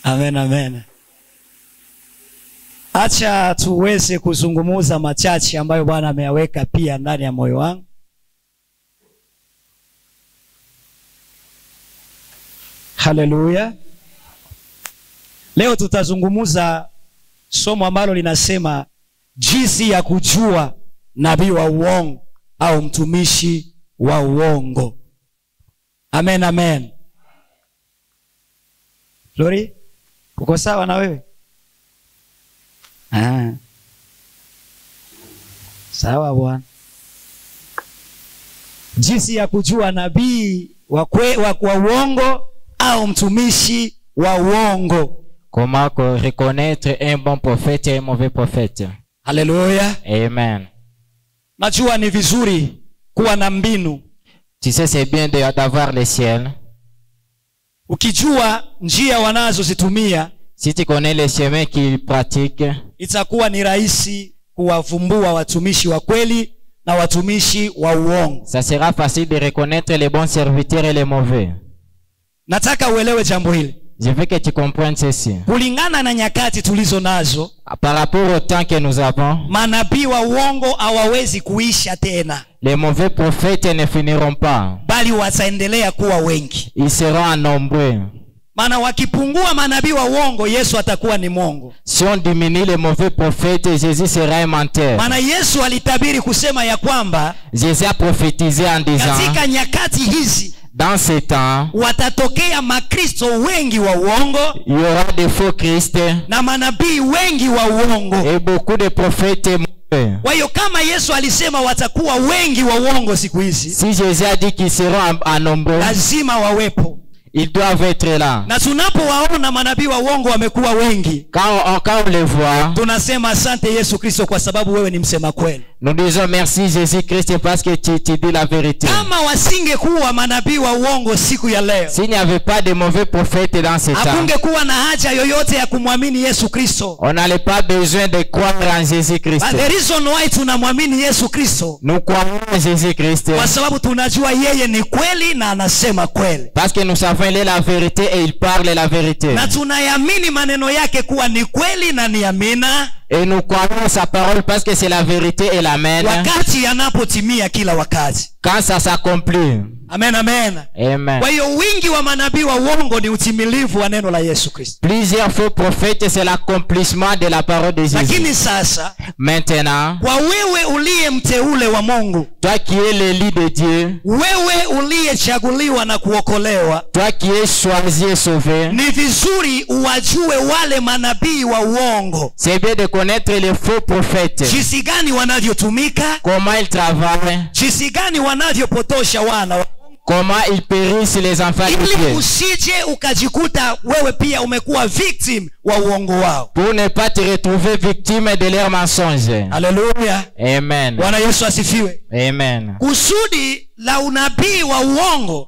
Amen, amen. Acha tuweze kuzungumuza machache ambayo Bwana ameyaweka pia ndani ya moyo wangu. Haleluya. Leo tutazungumuza somo ambalo linasema jinsi ya kujua nabii wa uongo au mtumishi wa uongo. Amen, amen. Lori, uko sawa na wewe? Sawa bwana. Jinsi ya kujua nabii wa uongo au mtumishi wa uongo. Comment reconnaître un bon prophète et un mauvais prophète? Haleluya. Amen. Najua ni vizuri kuwa na mbinu. Tu sais, c'est bien d'avoir le ciel. Ukijua njia wanazozitumia, si tu connais les chemins qu'ils pratiquent, itakuwa ni rahisi kuwavumbua watumishi wa kweli na watumishi wa uongo. Ça sera facile de reconnaître les bons serviteurs et les mauvais. Nataka uelewe jambo hili. Je veux que tu comprennes ceci. Kulingana na nyakati tulizo nazo, par rapport au temps que nous avons, manabii wa uongo hawawezi kuisha tena. Les mauvais prophètes ne finiront pas, bali wataendelea kuwa wengi. Ils seront nombreux. Maana wakipungua manabii wa uongo, Yesu atakuwa ni mwongo. Si on diminue les mauvais prophètes, Jésus sera un menteur. Maana Yesu alitabiri kusema ya kwamba Jésus a prophétisé en disant, katika nyakati hizi, dans ce temps, watatokea makristo wengi wa uongo, il y aura des faux Christ, na manabii wengi wa uongo, et beaucoup de prophètes mauvais. Kwa hiyo kama Yesu alisema watakuwa wengi wa uongo siku hizi, si Jésus a dit qu'ils seront en nombre, lazima wawepo. Ils doivent être là. Na tunapowaona manabii wa uongo wamekuwa wengi, quand on les voit, tunasema asante Yesu Kristo kwa sababu wewe ni msema kweli. Nous disons merci Jésus Christ parce que tu dis la vérité. Kama wasingekuwa manabii wa uongo siku ya leo, s'il n'y avait pas de mauvais prophètes dans ce temps, hakungekuwa na haja yoyote ya kumwamini Yesu Kristo. On n'allait pas besoin de croire en Jésus Christ. But the reason why tunamwamini Yesu Kristo, nous croyons en Jésus Christ, kwa sababu tunajua yeye ni kweli na anasema kweli. Parce que nous savons il est la vérité et il parle la vérité. Na tunayamini maneno yake kuwa ni kweli na ni amina. Et nous croyons sa parole parce que c'est la vérité et l'amen. Wakati yanapotimia kila wakati. Quand ça s'accomplit. Amen, amen. Amen. Kwa hiyo wingi wa manabii wa uongo ni utimilifu wa neno la Yesu Kristo. Plusieurs faux prophètes, c'est l'accomplissement de la parole de Jésus. Lakini sasa, maintenant, kwa wewe uliye mteule wa Mungu, toi qui es l'élu de Dieu, wewe uliyechaguliwa na kuokolewa, toi qui es choisi et sauvé, ni vizuri uwajue wale manabii wa uongo. C'est bien de connaître les faux prophètes. Jinsi gani wanavyotumika, comment ils travaillent, jinsi gani wanavyopotosha wana, comment ils périssent les enfants de Dieu. Ili usije ukajikuta wewe pia umekuwa victim wa uongo wao. Pour ne pas te retrouver victime de leurs mensonges. Haleluya. Amen. Bwana Yesu asifiwe. Amen. Kusudi la unabii wa uongo,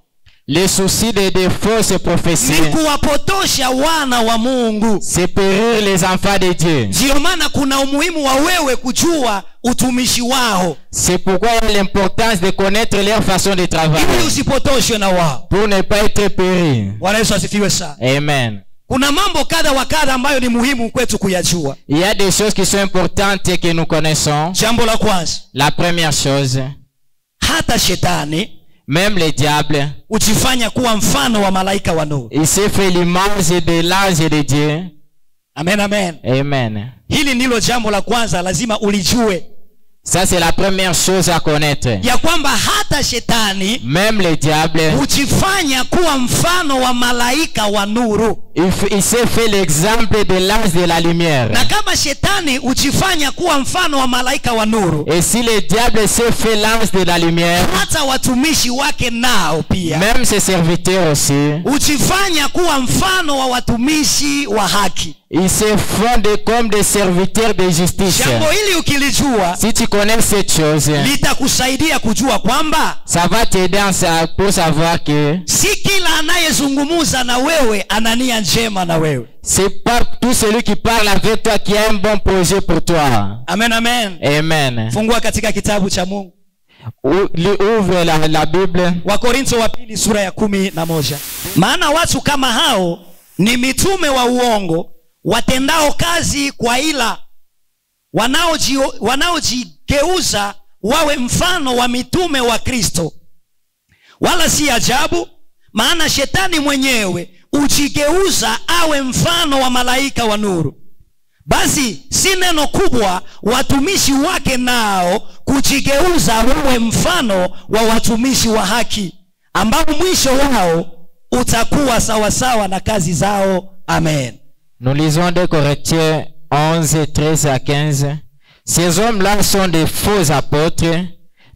le souci des fausses prophéties, ni kuwapotosha wana wa Mungu, c'est périr les enfants de Dieu. Ndio maana kuna umuhimu wa wewe kujua utumishi wao. C'est pourquoi il y a l'importance de connaître leur façon de travailler. Ili usipotoshwe na wao. Pour ne pas être péri. Bwana Yesu asifiwe sana. Amen. Kuna mambo kadha wa kadha ambayo ni muhimu kwetu kuyajua. Il y a des choses qui sont importantes que nous connaissons. Jambo la kwanza, la première chose, hata shetani, même le diable, ujifanya kuwa mfano wa malaika wa nuru. Il s'est fait l'image de l'ange de Dieu. Amen, amen. Amen. Hili ndilo jambo la kwanza lazima ulijue. Ça c'est la première chose à connaître. Ya kwamba hata shetani, même le diable, ujifanya kuwa mfano wa malaika wa nuru. Il s'est fait l'exemple de l'ange de la lumière. Na kama shetani ujifanya kuwa mfano wa malaika wa nuru, et si le diable s'est fait l'ange de la lumière, hata watumishi wake nao pia, même ses serviteurs aussi, ujifanya kuwa mfano wa watumishi wa haki. Ils se font comme des serviteurs de justice. Jambo hili ukilijua, si tu connais cette chose, litakusaidia kujua kwamba, ça va t'aider pour savoir que si kila anayezungumza na wewe anania njema na wewe. C'est pas tout celui qui parle avec toi qui a un bon projet pour toi. Amen, amen. Amen. Fungua katika kitabu cha Mungu. Ouvre la Bible. Wakorintho wa pili sura ya 11. Maana watu kama hao ni mitume wa uongo, watendao kazi kwa ila, wanaojigeuza wawe mfano wa mitume wa Kristo. Wala si ajabu, maana shetani mwenyewe ujigeuza awe mfano wa malaika wa nuru. Basi si neno kubwa watumishi wake nao kujigeuza wawe mfano wa watumishi wa haki, ambao mwisho wao utakuwa sawasawa na kazi zao. Amen. Nous lisons 2 Corinthiens 11, 13 à 15. Ces hommes-là sont des faux apôtres,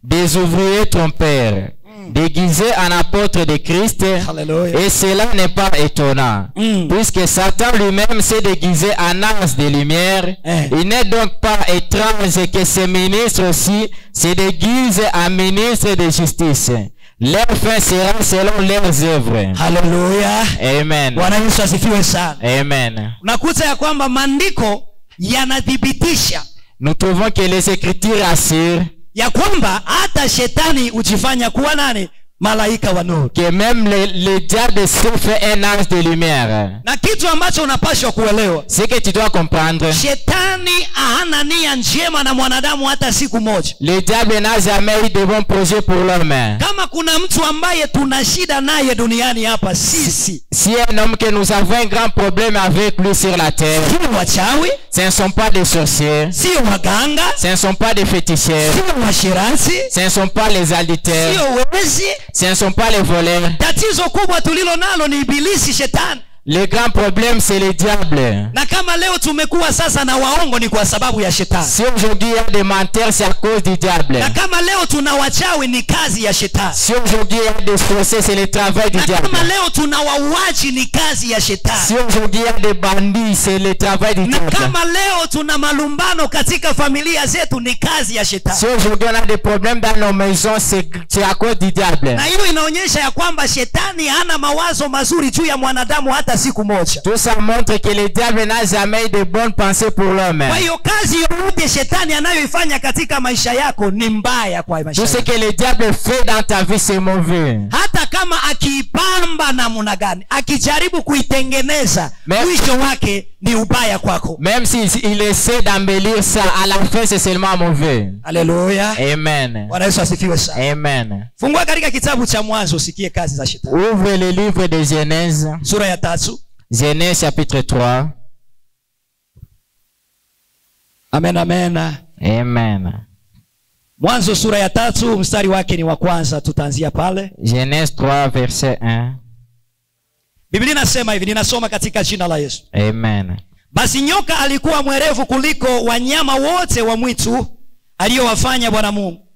des ouvriers trompeurs, déguisés en apôtres de Christ. Hallelujah. Et cela n'est pas étonnant, puisque Satan lui-même s'est déguisé en ange de lumière. Il n'est donc pas étrange que ces ministres aussi se déguisent en ministres de justice. Leur fin sera selon leurs œuvres. Hallelujah. Amen. Bwana Yesu asifiwe sana. Amen. Unakuta ya kwamba maandiko yanadhibitisha, nous trouvons que les Écritures assurent ya kwamba hata shetani ujifanya kuwa nani? Malaika wa nuru. Que même le diable se fait un ange de lumière. Na kitu ambacho unapaswa kuelewa, ce que tu dois comprendre, shetani hana nia njema na mwanadamu hata siku moja. Le diable n'a jamais eu de bons projets pour l'homme. Kama kuna mtu ambaye tuna shida naye duniani hapa sisi, si un homme que nous avons un grand problème avec lui sur la terre, sio wachawi, ce ne sont pas des sorciers, sio waganga, ce ne sont pas des féticheurs, sio washirasi, ce ne sont pas les adultères, sio wezi, ce ne sont pas les voleurs. Tatizo kubwa tulilo nalo ni ibilisi, shetani. Le grand problème c'est le diable. Na kama leo tumekuwa sasa na waongo ni kwa sababu ya shetani. Si aujourd'hui il y a des menteurs, c'est à cause du diable. Na kama leo tuna wachawi ni kazi ya shetani. Si aujourd'hui il y a des sorciers, c'est le travail du diable. Na kama leo tuna wauaji ni kazi ya shetani. Si aujourd'hui il y a des bandits, c'est le travail du diable. Na kama leo tuna malumbano katika familia zetu ni kazi ya shetani. Si aujourd'hui on a des problèmes dans nos maisons, c'est à cause du diable. Na hiyo inaonyesha ya kwamba shetani hana mawazo mazuri juu ya mwanadamu hata siku moja. Tout ça montre que le diable n'a jamais de bonnes pensées pour l'homme. Kwa hiyo kazi yote shetani anayoifanya katika maisha yako ni mbaya kwa maisha yako. Tout ce que le diable fait dans ta vie c'est mauvais. Hata kama akiipamba namna gani, akijaribu kuitengeneza, mwisho wake ni ubaya kwako. Même si il essaie d'embellir ça, à la fin c'est seulement mauvais. Alléluia. Amen. Bwana Yesu asifiwe sana. Amen. Fungua katika kitabu cha Mwanzo usikie kazi za shetani. Ouvre le livre de Genèse. Sura ya 3. Genèse chapitre 3. Amen, amen. Amen. Mwanzo sura ya 3 mstari wake ni wa kwanza, tutaanzia pale. Genèse 3 verset 1. Biblia inasema hivi, ninasoma katika jina la Yesu. Amen. Basi nyoka alikuwa mwerevu kuliko wanyama wote wa mwitu aliyowafanya Bwana Mungu.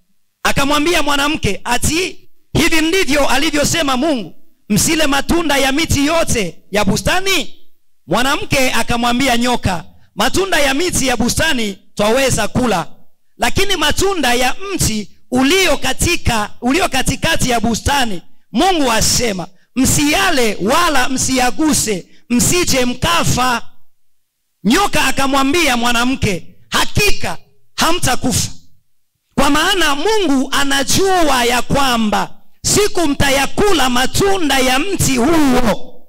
Akamwambia mwanamke, ati hivi ndivyo alivyosema Mungu, msile matunda ya miti yote ya bustani? Mwanamke akamwambia nyoka, matunda ya miti ya bustani twaweza kula, lakini matunda ya mti ulio katikati ya bustani Mungu asema, msiyale wala msiyaguse, msije mkafa. Nyoka akamwambia mwanamke, hakika hamtakufa, kwa maana Mungu anajua ya kwamba siku mtayakula matunda ya mti huo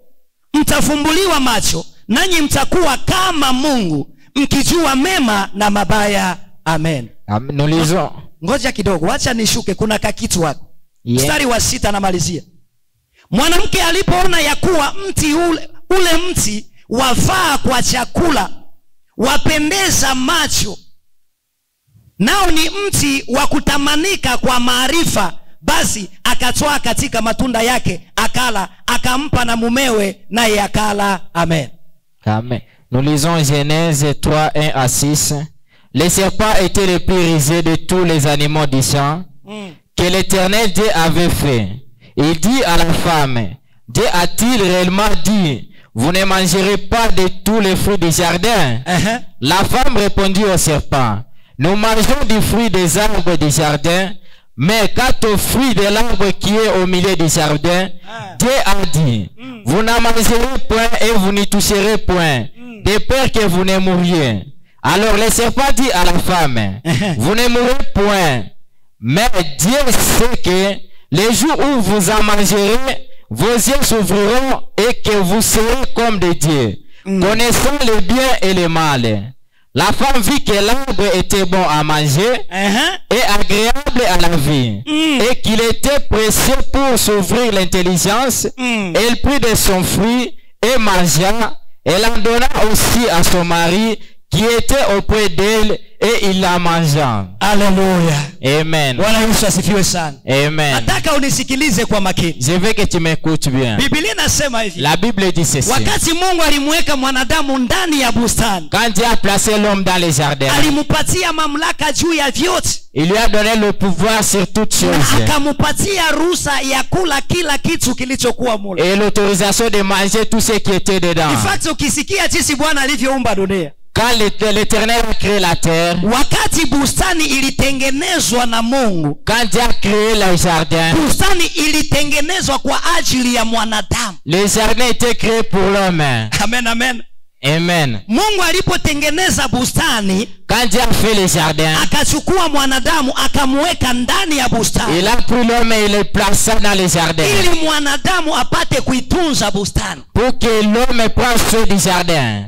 mtafumbuliwa macho, nanyi mtakuwa kama Mungu, mkijua mema na mabaya. Amen. Nous lisons. Ngoja kidogo, acha nishuke, kuna kakitu hapo. Mstari wa 6 namalizia. Mwanamke alipoona ya kuwa mti ule mti wafaa kwa chakula, wapendeza macho, nao ni mti wa kutamanika kwa maarifa, basi akatoa katika matunda yake akala, akampa na mumewe, naye akala. Amen. Amen. Nous lisons Genèse 3, 1 à 6. Le serpent était le plus rusé de tous les animaux du champ que l'Éternel Dieu avait fait. Il dit à la femme, Dieu a-t-il réellement dit, vous ne mangerez pas de tous les fruits du jardin? La femme répondit au serpent, nous mangeons du fruit des arbres du jardin, mais quant au fruit de l'arbre qui est au milieu du jardin, Dieu a dit, vous n'en mangerez point et vous n'y toucherez point, de peur que vous ne mouriez. Alors le serpent dit à la femme, vous ne mourrez point, mais Dieu sait que le jour où vous en mangerez, vos yeux s'ouvriront et que vous serez comme des dieux, connaissant le bien et le mal. La femme vit que l'arbre était bon à manger et agréable à la vie, et qu'il était précieux pour s'ouvrir l'intelligence. Elle prit de son fruit et mangea. Elle en donna aussi à son mari qui était auprès d'elle, et il la mangea. Haleluya. Amen. Bwana Yesu asifiwe sana. Amen. Nataka unisikilize kwa makini. Je veux que tu m'écoutes bien. Biblia inasema hivi. La Bible dit ceci. Wakati Mungu alimweka mwanadamu ndani ya bustani, Quand Dieu a placé l'homme dans les jardins, alimupatia mamlaka juu ya vyote. il lui a donné le pouvoir sur toutes choses. Akamupatia ruhusa ya kula kila kitu kilichokuwa mule. Et l'autorisation de manger tout ce qui était dedans. In fact, ukisikia jinsi Bwana alivyoumba dunia. Quand l'Éternel a créé la terre, wakati bustani ilitengenezwa na Mungu, quand Dieu a créé le jardin, bustani ilitengenezwa kwa ajili ya mwanadamu. le jardin était créé pour l'homme. Amen, amen. Amen. Mungu alipotengeneza bustani, quand Dieu a fait le jardin, akachukua mwanadamu akamweka ndani ya bustani. Il a pris l'homme et le plaça dans le jardin. Ili mwanadamu apate kuitunza bustani. Pour que l'homme prenne soin du jardin.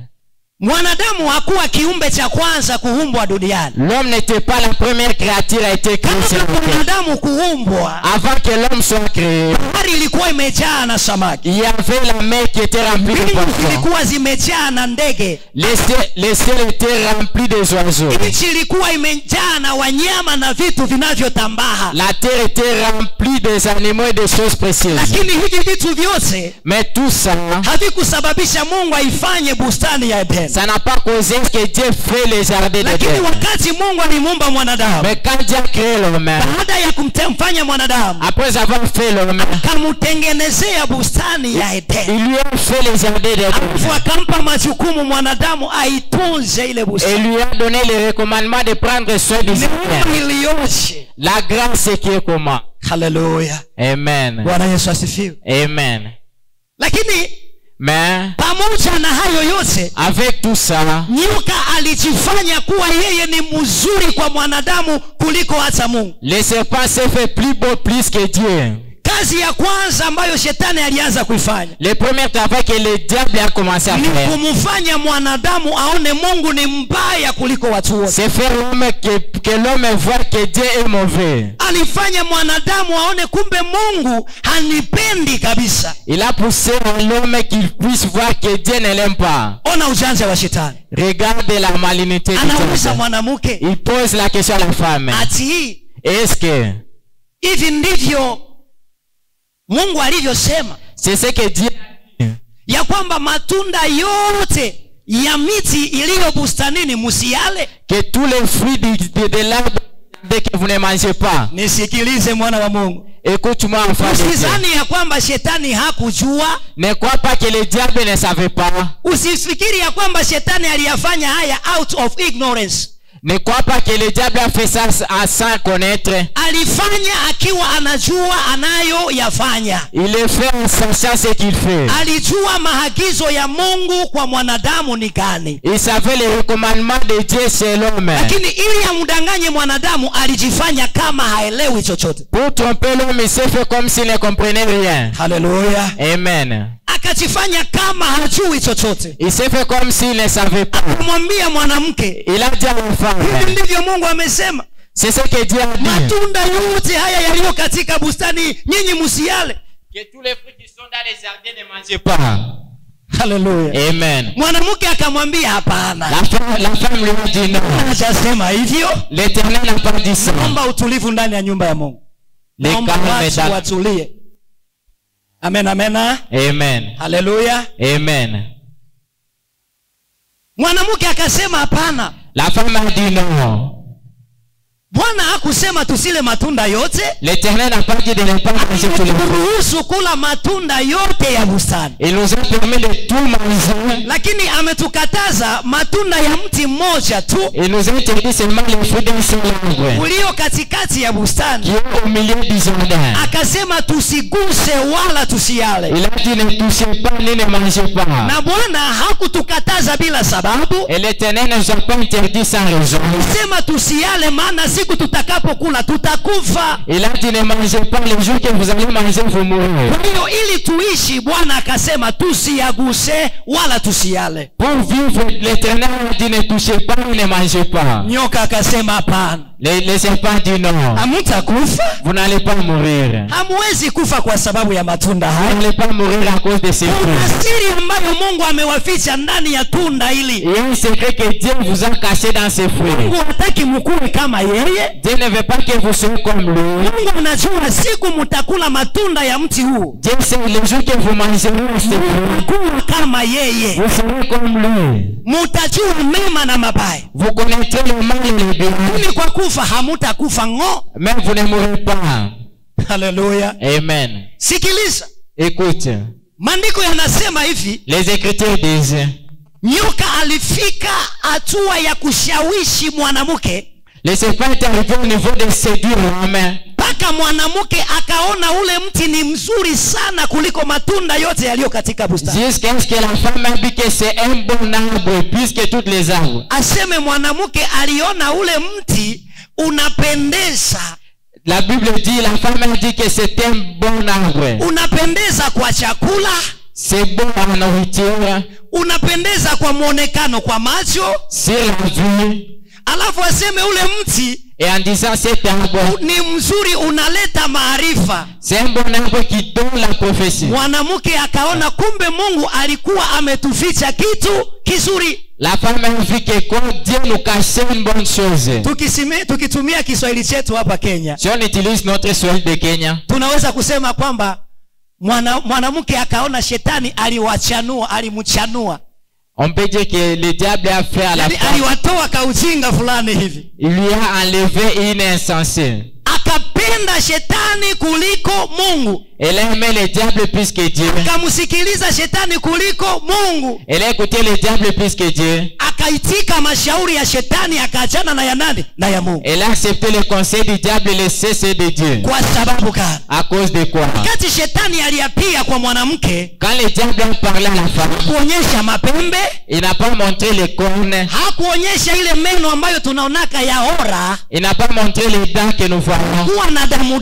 Mwanadamu hakuwa kiumbe cha kwanza kuumbwa duniani. L'homme n'était pas la première créature à être créée sur la terre. Mwanadamu kuumbwa, avant que l'homme soit créé, bahari ilikuwa imejaa na samaki. il y avait la mer qui était remplie de poissons. Ilikuwa zimejaa na ndege. Le ciel était rempli de oiseaux. Nchi ilikuwa imejaa na wanyama na vitu vinavyotambaa. La terre était remplie des animaux et des choses précieuses. Lakini hivi vitu vyote, mais tout ça, havikusababisha Mungu aifanye bustani ya Eden. Ça n'a pas causé que Dieu fait les jardins de Lakini Dieu. wakati Mungu alimuumba mwanadamu, Mais quand Dieu a créé l'homme, baada ya kumfanya mwanadamu, après avoir fait l'homme, akamutengenezea bustani ya Eden. il lui a fait les jardins de Dieu. Akampa majukumu mwanadamu aitunze ile bustani. Et lui a donné le recommandement de prendre soin du jardin. La grâce qui est comment? Hallelujah. Amen. Bwana Yesu asifiwe. Amen. Lakini mais pamoja na hayo yote, avec tout ça, nyoka alijifanya kuwa yeye ni mzuri kwa mwanadamu kuliko hata Mungu. Le serpent s'est fait plus beau plus que Dieu. Kazi ya kwanza ambayo shetani alianza kuifanya, le premier travail que le diable a commencé à faire, ni kumfanya mwanadamu aone Mungu ni mbaya kuliko watu wote. c'est faire l'homme que l'homme voit que Dieu est mauvais. Alifanya mwanadamu aone kumbe Mungu hanipendi kabisa. Il a poussé l'homme qu'il puisse voir que Dieu ne l'aime pas. Ona ujanja wa shetani. Regarde la malignité du Anauliza mwanamke, il pose la question à la femme. Ati est-ce que hivi ndivyo Mungu alivyosema? C'est ce que Dieu ya kwamba matunda yote ya miti iliyo bustanini msiale? Que tous les fruits de l'arbre que vous ne mangez pas. Nisikilize mwana wa Mungu. Écoute-moi enfant de Dieu. Usizani ya kwamba shetani hakujua. Ne crois pas que le diable ne savait pas. Usifikiri ya kwamba shetani aliyafanya haya out of ignorance. Ne crois pas que le diable a fait ça sans connaître. Alifanya akiwa anajua anayoyafanya. Il le fait en sachant ce qu'il fait. Alijua maagizo ya Mungu kwa mwanadamu ni gani. Il savait les recommandements de Dieu chez l'homme. Lakini ili amdanganye mwanadamu alijifanya kama haelewi chochote. Pour tromper l'homme, il s'est fait comme s'il ne comprenait rien. Hallelujah. Amen. Akajifanya kama hajui chochote. Il s'est fait comme s'il ne savait pas. Akamwambia mwanamke, il a dit à la femme, hivi ndivyo Mungu amesema. C'est ce que Dieu a dit. Matunda yote haya yaliyo katika bustani nyinyi msiale. Que tous les fruits qui sont dans les jardins ne mangez pas. Hallelujah. Amen. Mwanamke akamwambia hapana. La femme lui a dit non. Hajasema hivyo. L'Éternel n'a pas dit ça. Naomba utulivu ndani ya nyumba ya Mungu. Naomba watu watulie. Amen, amen. Amen. Hallelujah. Amen. Mwanamke akasema hapana. La femme a dit non. Bwana hakusema tusile matunda yote. L'Éternel n'a pas dit de ne pas manger tous les fruits. Turuhusu kula matunda yote ya bustani. Il nous a permis de tout manger. Lakini ametukataza matunda ya mti mmoja tu. Il nous a interdit seulement les fruits d'un seul arbre. Ulio katikati ya bustani. Qui est au milieu du jardin. Akasema tusiguse wala tusiale. Il a dit ne touchez pas ni ne mangez pas. Na Bwana hakutukataza kukataza bila sababu. Et l'Éternel ne nous a pas interdit sans raison. Sema tusiale maana siku tutakapokula tutakufa. Il a dit ne mangez pas, le jour que vous allez manger vous mourrez. Kwa hiyo ili tuishi Bwana akasema tusiyaguse wala tusiale. Pour vivre, l'Éternel a dit ne touchez pas et ne mangez pas. Nyoka akasema hapana. Les serpents dit non. Hamutakufa. Vous n'allez pas mourir. Hamwezi kufa kwa sababu ya matunda Vous haya. n'allez pas mourir à cause de ces fruits. Kuna siri ambayo Mungu amewaficha ndani ya tunda hili. Il y a un secret que Dieu vous a caché dans ces fruits. Mungu hataki mkue kama yeye. Dieu ne veut pas que vous soyez comme lui. Mungu anajua siku mtakula matunda ya mti huu. Dieu sait le jour que vous mangerez ces fruits, Mtakuwa kama yeye. vous serez comme lui. Mtajua mema na mabaya. Vous connaîtrez le mal et le bien. Mimi kwa kufa hamutakufa ngo. Mais vous ne mourrez pas. Haleluya. Amen. Sikiliza. Écoute, Maandiko yanasema hivi, les Écritures disent, nyoka alifika hatua ya kushawishi mwanamke le serpent est arrivé au niveau de séduire l'homme. mpaka mwanamke akaona ule mti ni mzuri sana kuliko matunda yote yaliyo katika bustani. Jusqu'à ce que la femme a dit que c'est un bon arbre plus que toutes les arbres. Aseme mwanamke aliona ule mti unapendeza. La Bible dit, la femme a dit que c'est un bon arbre. Unapendeza kwa chakula. C'est bon à la nourriture. Unapendeza kwa muonekano kwa macho. Sur la vue. Alafu aseme ule mti Et en disant cet arbre, ni mzuri unaleta maarifa. c'est un bon arbre qui donne la prophétie. Mwanamke akaona kumbe Mungu alikuwa ametuficha kitu kizuri. La femme a vu que quand Dieu nous cachait une bonne chose. Tukitumia Kiswahili chetu hapa Kenya, Si on utilise notre Swahili de Kenya, tunaweza kusema kwamba mwanamke akaona shetani alimchanua. on peut dire que le diable a fait à la Yani femme. aliwatoa kaujinga fulani hivi. Il lui a enlevé une insensée. Akapenda shetani kuliko Mungu. Elle a aimé le diable plus que Dieu. Akamsikiliza shetani kuliko Mungu. Elle a écouté le diable plus que Dieu. Akaitika mashauri ya shetani akaachana na ya nani? Na ya Mungu. Elle a accepté le conseil du diable et le cessé de Dieu. Kwa sababu gani? À cause de quoi? Wakati shetani aliapia kwa mwanamke, Quand le diable a parlé à la femme, kuonyesha mapembe, il n'a pas montré les cornes. hakuonyesha ile meno ambayo tunaonaka ya ora, Il n'a pas montré les dents que nous voyons. kuwa na damu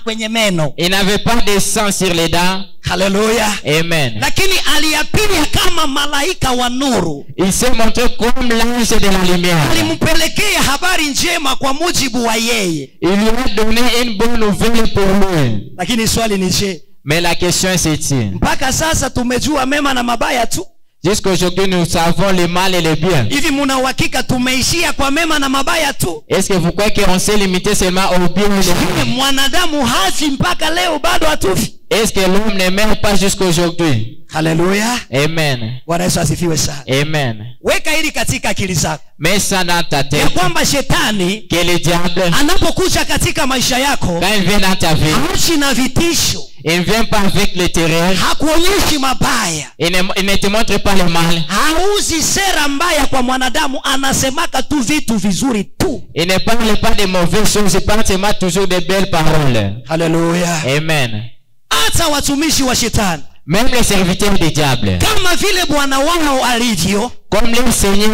kwenye meno. Il n'avait pas de sang sur les dents. Haleluya. Amen. Lakini aliapia kama malaika wa nuru. Il s'est montré comme l'ange de la lumière. Alimpelekea habari njema kwa mujibu wa yeye. Il lui a donné une bonne nouvelle pour lui. Lakini swali ni je, Mais la question est celle-ci. mpaka sasa tumejua mema na mabaya tu? Jusqu'aujourd'hui, nous savons le mal et le bien. Hivi muna uhakika tumeishia kwa mema na mabaya tu? Est-ce que vous croyez qu'on s'est limité seulement au bien et au bien? Mwanadamu hafi mpaka leo bado hatufi? Est-ce que l'homme ne meurt pas jusqu'aujourd'hui? Haleluya. Amen. Bwana Yesu asifiwe sana. Amen. Weka hili katika akili zako, Mets ça dans ta ya tête. kwamba shetani Que le diable, anapokuja katika maisha yako, quand il vient dans ta vie, haachi na vitisho, il ne vient pas avec le terreur. hakuonyeshi mabaya, Il ne te montre pas le mal. hauzi sera mbaya kwa mwanadamu, anasemaka tu vitu vizuri tu. Il ne parle pas de mauvaises choses. Il parle seulement toujours de belles paroles. Haleluya. Amen. Hata watumishi wa shetani, Même les serviteurs du diable, kama vile bwana wao alivyo, comme le Seigneur,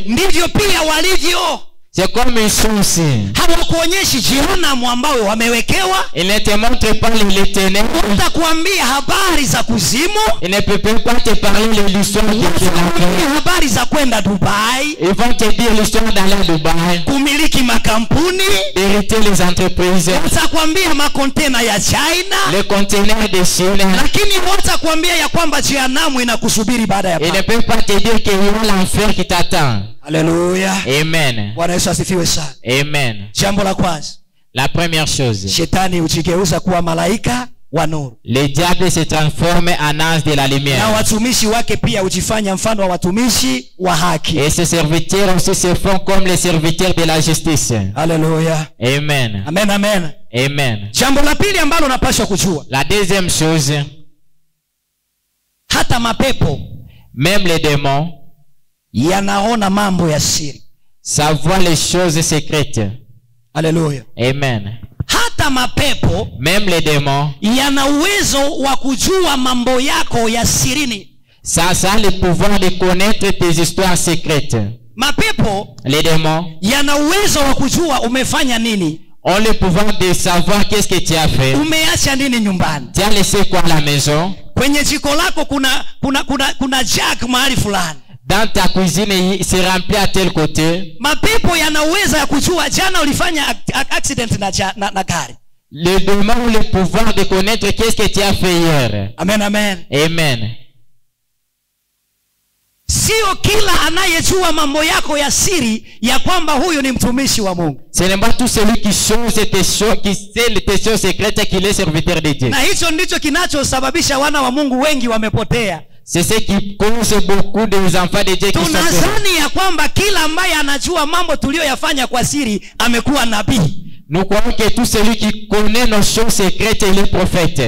ndivyo pia walivyo. c'est comme une source. Hawakuonyeshi jehanamu ambayo wamewekewa. Il ne te montre pas l'éternel. Watakuambia habari za kuzimu, Il ne peut pas te parler de l'histoire de watakuambia la habari za kwenda Dubai, Ils vont te dire l'histoire d'aller à Dubaï, kumiliki makampuni, d'hériter les entreprises, watakwambia makontena ya China, les conteneurs de Chine. lakini watakwambia ya kwamba jehanamu inakusubiri baada ya Il ne pale. peut pas te dire qu'il y a l'enfer qui t'attend. Haleluya. Amen. Bwana Yesu asifiwe sana. Amen. Jambo la kwanza, La première chose, shetani hujigeuza kuwa malaika wa nuru, le diable se transforme en ange de la na lumière. watumishi wake pia hujifanya mfano wa watumishi wa haki. Et ses serviteurs aussi se font comme les serviteurs de la justice. Haleluya. Amen. Amen, amen. Amen. Jambo la pili ambalo unapaswa kujua, La deuxième chose, hata mapepo même les démons yanaona mambo ya siri. savent les choses secrètes. Haleluya. Amen. Hata mapepo Même les démons, yana uwezo wa kujua mambo yako ya sirini. Ça a le pouvoir de connaître tes histoires secrètes. Mapepo Les démons yana uwezo wa kujua umefanya nini, ont le pouvoir de savoir qu'est-ce que tu as fait. umeacha nini nyumbani. Tu as laissé quoi à la maison? Kwenye jiko lako kuna jug mahali fulani. Dans ta cuisine, il s'est rempli à tel côté. Mapepo yana uwezo ya kujua jana ulifanya accident na gari. Les démons ont le pouvoir de connaître qu'est-ce que tu as fait hier. Amen, amen. Amen. Sio kila anayejua mambo yako ya siri ya kwamba huyu ni mtumishi wa Mungu. Ce n'est pas tout celui qui sait tes choses secrètes qu'il est serviteur de Dieu. Na hicho ndicho kinachosababisha wana wa Mungu wengi wamepotea. C'est ce qui cause beaucoup des enfants de Dieu qui sont perdus. Tunadhani ya kwamba kila ambaye anajua mambo tuliyoyafanya kwa siri amekuwa nabii. Nous croyons que tout celui qui connaît nos choses secrètes, il est prophète.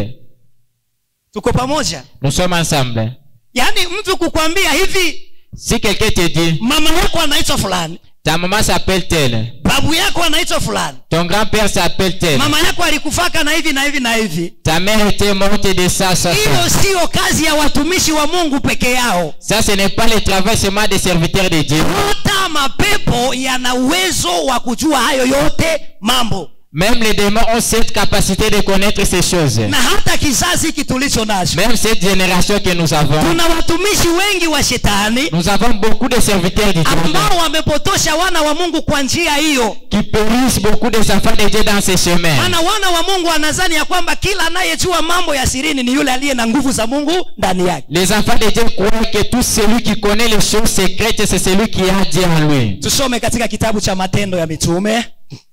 Tuko pamoja? Nous sommes ensemble. Yaani mtu kukwambia hivi, Si quelqu'un te dit, mama yako anaitwa fulani, ta maman s'appelle telle, babu yako anaitwa fulani, ton grand-père s'appelle tel, mama yako alikufaka na hivi na hivi na hivi, ta mère était morte de ça, ça, hiyo ça. sio kazi ya watumishi wa Mungu peke yao. Ça, ce n'est pas le travail seulement des serviteurs de Dieu. Hata mapepo yana uwezo wa kujua hayo yote mambo. Même les démons ont cette capacité de connaître ces choses. Na hata kizazi hiki tulicho nacho, Même cette génération que nous avons, tuna watumishi wengi wa shetani nous avons beaucoup de serviteurs du diable ambao wamepotosha wana wa Mungu kwa njia hiyo. qui périssent beaucoup des enfants de Dieu dans ces chemins. Maana wana wa Mungu wanadhani ya kwamba kila anayejua mambo ya sirini ni yule aliye na nguvu za Mungu ndani yake. Les enfants de Dieu croient que tout celui qui connaît les choses secrètes, c'est celui qui a Dieu en lui. Tusome katika kitabu cha Matendo ya Mitume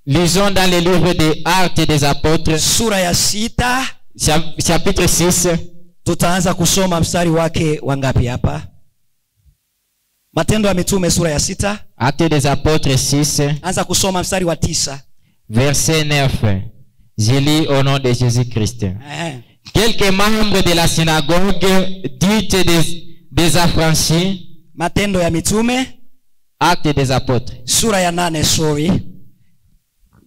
Lisons dans le livre des Actes des Apôtres, sura ya 6. chapitre 6. Tutaanza kusoma mstari wake wangapi hapa? Matendo ya Mitume sura ya 6. Actes des Apôtres 6, Anza kusoma mstari wa 9. verset 9. Je lis au nom de Jésus-Christ. Quelques membres de la synagogue dite des affranchis. Matendo ya Mitume Actes des Apôtres, sura ya 8,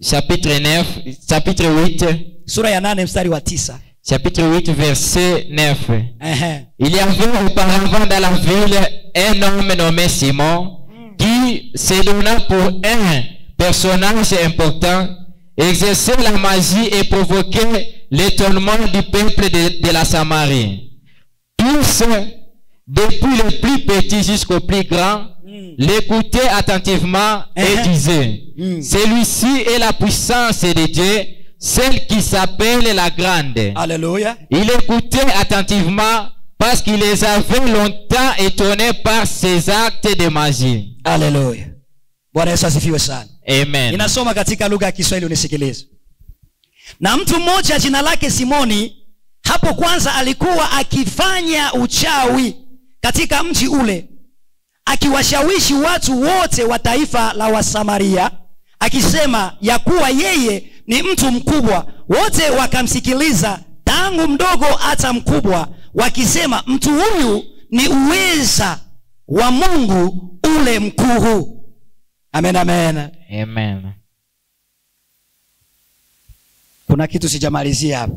chapitre 9, chapitre 8, sura ya 8 mstari wa 9. chapitre 8, verset 9. Ehe. Il y avait auparavant dans la ville un homme nommé Simon qui se donna pour un personnage important, exerçait la magie et provoquait l'étonnement du peuple de la Samarie. Tous, depuis le plus petit jusqu'au plus grand, l'écoutaient attentivement et disaient, celui-ci est la puissance de Dieu, celle qui s'appelle la grande. Haleluya. Il écoutait attentivement parce qu'il les avait longtemps étonnés par ses actes de magie. Haleluya. Bwana Yesu asifiwe sana. Amen. Inasoma katika lugha ya Kiswahili, unisikilize. Na mtu mmoja jina lake Simoni hapo kwanza alikuwa akifanya uchawi katika mji ule, akiwashawishi watu wote wa taifa la Wasamaria, akisema ya kuwa yeye ni mtu mkubwa. Wote wakamsikiliza, tangu mdogo hata mkubwa, wakisema mtu huyu ni uweza wa Mungu ule mkuu. Amen, amen. Amen. Kuna kitu sijamalizia hapa.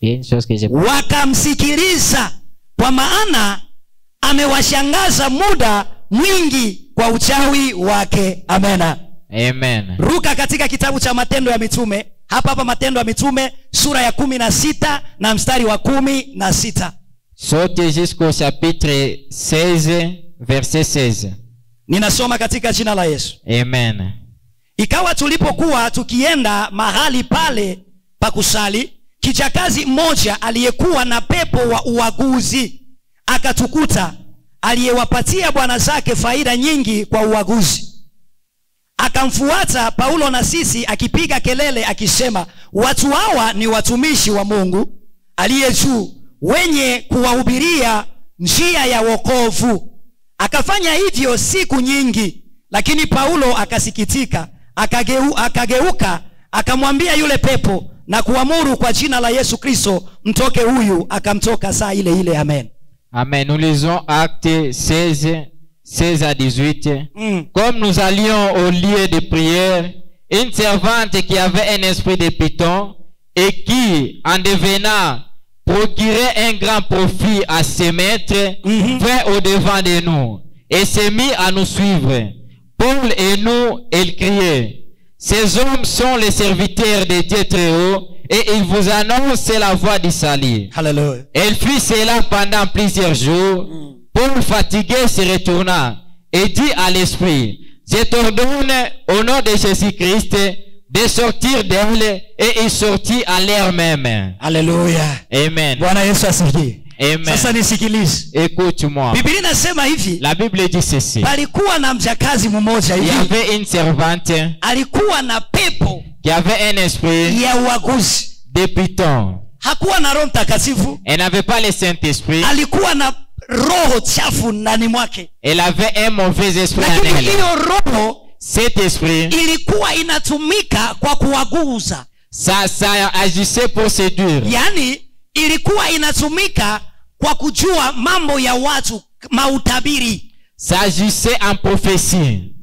Il y a une chose que j'ai... Wakamsikiliza kwa maana amewashangaza muda mwingi kwa uchawi wake. Amena. Amen. Ruka katika kitabu cha Matendo ya Mitume, hapa Matendo ya Mitume sura ya 16 na mstari wa 16. Saute jusqu'au chapitre 16, verset 16. Ninasoma katika jina la Yesu. Amen. Ikawa tulipokuwa tukienda mahali pale pa kusali, kijakazi mmoja aliyekuwa na pepo wa uaguzi akatukuta, aliyewapatia bwana zake faida nyingi kwa uaguzi. Akamfuata Paulo na sisi akipiga kelele akisema, watu hawa ni watumishi wa Mungu aliye juu, wenye kuwahubiria njia ya wokovu. Akafanya hivyo siku nyingi, lakini Paulo akasikitika, akageuka, akamwambia yule pepo na kuamuru kwa jina la Yesu Kristo, mtoke huyu. Akamtoka saa ile ile. Amen. Amen. Nous lisons Actes 16, 16 à 18. Comme nous allions au lieu de prière, une servante qui avait un esprit de python et qui, en devenant procurait un grand profit à ses maîtres, vint au-devant de nous et s'est mis à nous suivre. Paul et nous, il criait, ces hommes sont les serviteurs de Dieu très haut et ils vous annoncent la voie du salut. Hallelujah. Elle fit cela pendant plusieurs jours. Paul, fatigué, se retourna et dit à l'esprit, je t'ordonne au nom de Jésus-Christ de sortir d'elle, et il sortit à l'air même. Hallelujah. Amen. Bwana Yesu asifiwe. Amen. Sasa nisikilize. Écoute-moi. Biblia inasema hivi. La Bible dit ceci. Palikuwa na mjakazi mmoja Il y hivi. avait une servante Alikuwa na pepo qui avait un esprit ya uaguzi. de python. Hakuwa na Roho Mtakatifu. Elle n'avait pas le Saint-Esprit. Alikuwa na roho chafu ndani mwake. Elle avait un mauvais esprit en Lakini elle. hiyo roho Cet esprit, ilikuwa inatumika kwa kuwaguza. ça agissait pour séduire. Yaani ilikuwa inatumika kwa kujua mambo ya watu, mautabiri. Ça agissait en prophétie.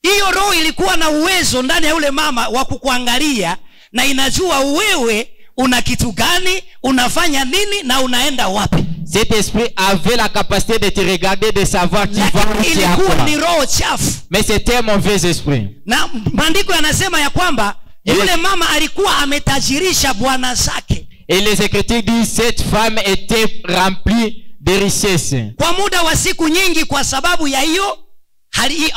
Hiyo roho ilikuwa na uwezo ndani ya yule mama wa kukuangalia na inajua wewe una kitu gani, unafanya nini na unaenda wapi. Cet esprit avait la capacité de te regarder, de savoir qui va, Lakini qui a ilikuwa quoi. ni roho chafu. Mais c'était un mauvais esprit. Na maandiko yanasema ya kwamba yule mama alikuwa ametajirisha bwana zake. Et les Écritures disent cette femme était remplie de richesses. Kwa muda wa siku nyingi kwa sababu ya hiyo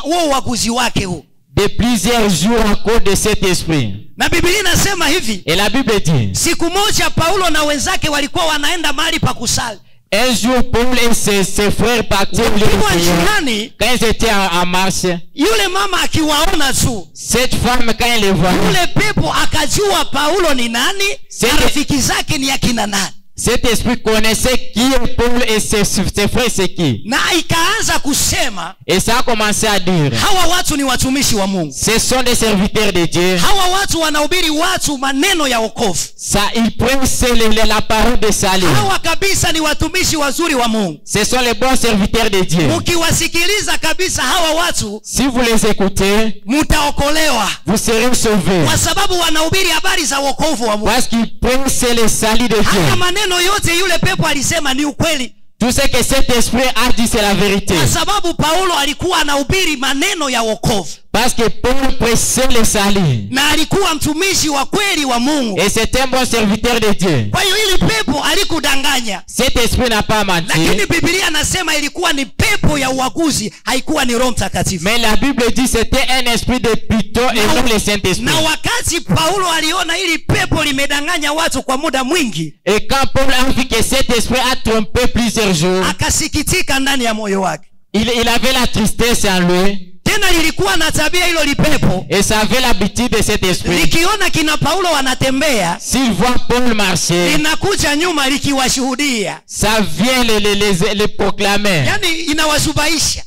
huo uaguzi wake huo. De plusieurs jours à cause de cet esprit. Na Biblia inasema hivi. Et la Bible dit, Siku moja Paulo na wenzake walikuwa wanaenda mahali pa kusali. un jour Paul et ses frères partirent Wakiwa leur njiani, quand ils étaient en marche. yule mama akiwaona tu, Cette femme, quand elle les voyait, yule pepo akajua Paulo ni nani na rafiki zake ni akina nani. cet esprit connaissait qui est Paul et ses frères c'est qui. Na ikaanza kusema, Et ça a commencé à dire, hawa watu ni watumishi wa Mungu. ce sont des serviteurs de Dieu. Hawa watu wanahubiri watu maneno ya wokovu. Ça, ils prennent la parole de salut. Hawa kabisa ni watumishi wazuri wa Mungu. Ce sont les bons serviteurs de Dieu. Ukiwasikiliza kabisa hawa watu, Si vous les écoutez, mutaokolewa vous serez sauvés. kwa sababu wanahubiri habari za wokovu wa Mungu. Parce qu'ils prennent le salut de Haya Dieu. maneno yote yule pepo alisema ni ukweli, Tout ce que cet esprit a dit, c'est la vérité. kwa sababu Paulo alikuwa anahubiri maneno ya wokovu Parce que Paul prêchait le salut. na alikuwa mtumishi wa kweli wa Mungu. Et c'est un bon serviteur de Dieu. Kwa hiyo ili pepo alikudanganya, Cet esprit n'a pas menti. lakini Biblia anasema ilikuwa ni pepo ya uaguzi, haikuwa ni Roho Mtakatifu. Mais la Bible dit c'était un esprit de python et non le Saint-Esprit. Na wakati Paulo aliona ili pepo limedanganya watu kwa muda mwingi, Et quand Paul a vu que cet esprit a trompé plusieurs jours, akasikitika ndani ya moyo wake. il avait la tristesse en lui. Tena lilikuwa na tabia hilo lipepo, Et ça avait l'habitude de cet esprit. likiona kina Paulo wanatembea, S'il voit Paul marcher, linakuja nyuma likiwashuhudia, ça vient les proclamer. yani inawasubaisha.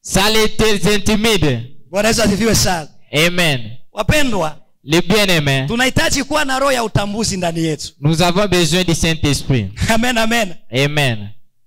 Ça les intimide. Bwana Yesu asifiwe sana. Amen. Wapendwa, Les bien-aimés, tunahitaji kuwa na roho ya utambuzi ndani yetu. nous avons besoin du Saint-Esprit. Amen, amen. Amen.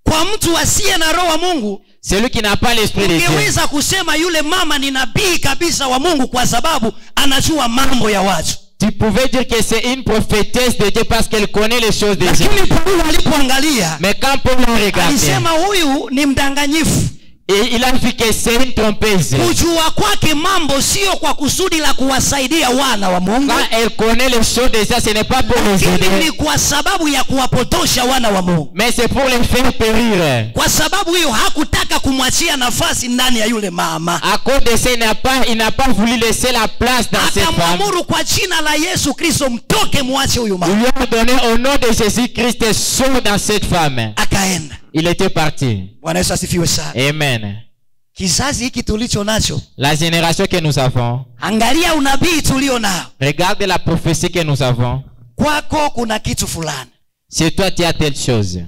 Kwa mtu asiye na roho wa Mungu, Celui qui n'a pas l'Esprit de Dieu, ungeweza kusema yule mama ni nabii kabisa wa Mungu kwa sababu anajua mambo ya watu. tu pouvais dire que c'est une prophétesse de Dieu parce qu'elle connaît les choses de Dieu. Lakini Paulo alipoangalia, Mais quand Paul a regardé, alisema huyu ni mdanganyifu. et il a vu que c'est une trompeuse. Kujua kwake mambo sio kwa kusudi la kuwasaidia wana wa Mungu, Quand elle connaît les choses de ça, ce n'est pas pour les lakini ni aider, kwa sababu ya kuwapotosha wana wa Mungu. mais c'est pour les faire périr. Kwa sababu hiyo hakutaka kumwachia nafasi ndani ya yule mama. À cause de ça, il n'a pas voulu laisser la place dans cette femme. Akamwamuru kwa jina la Yesu Kristo, mtoke mwache huyu Il mama. lui a donné au nom de Jésus-Christ, sort dans cette femme. Akaenda. Il était parti. Bwana Yesu asifiwe sana. Amen. Kizazi hiki tulicho nacho, La génération que nous avons, angalia unabii tulio nao. regarde la prophétie que nous avons. Kwako kuna kitu fulani. Chez toi, tu as telle chose.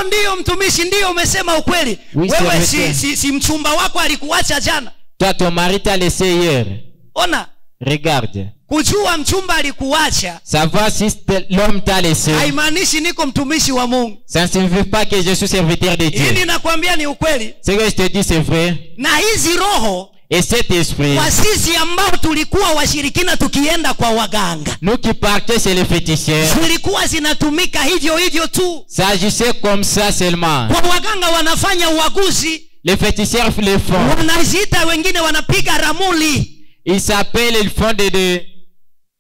Ndiyo mtumishi, ndiyo umesema ukweli. Oui, Wewe c'est si mchumba wako alikuacha jana. Toi, ton mari t'a laissé hier. Ona, Regarde. kujua mchumba alikuacha Savoir si l'homme t'a laissé, haimaanishi niko mtumishi wa Mungu. ça ne signifie pas que je suis serviteur de Dieu. Hili nakwambia ni ukweli. Ce que je te dis, c'est vrai. Na hizi roho Et cet esprit, kwa sisi ambao tulikuwa washirikina tukienda kwa waganga, nous qui partions chez les féticheurs, zilikuwa zinatumika hivyo hivyo tu. ça agissait comme ça seulement. Kwa waganga wanafanya uaguzi, Les féticheurs le font. wanaziita wengine wanapiga ramuli. Ils s'appellent, ils font de...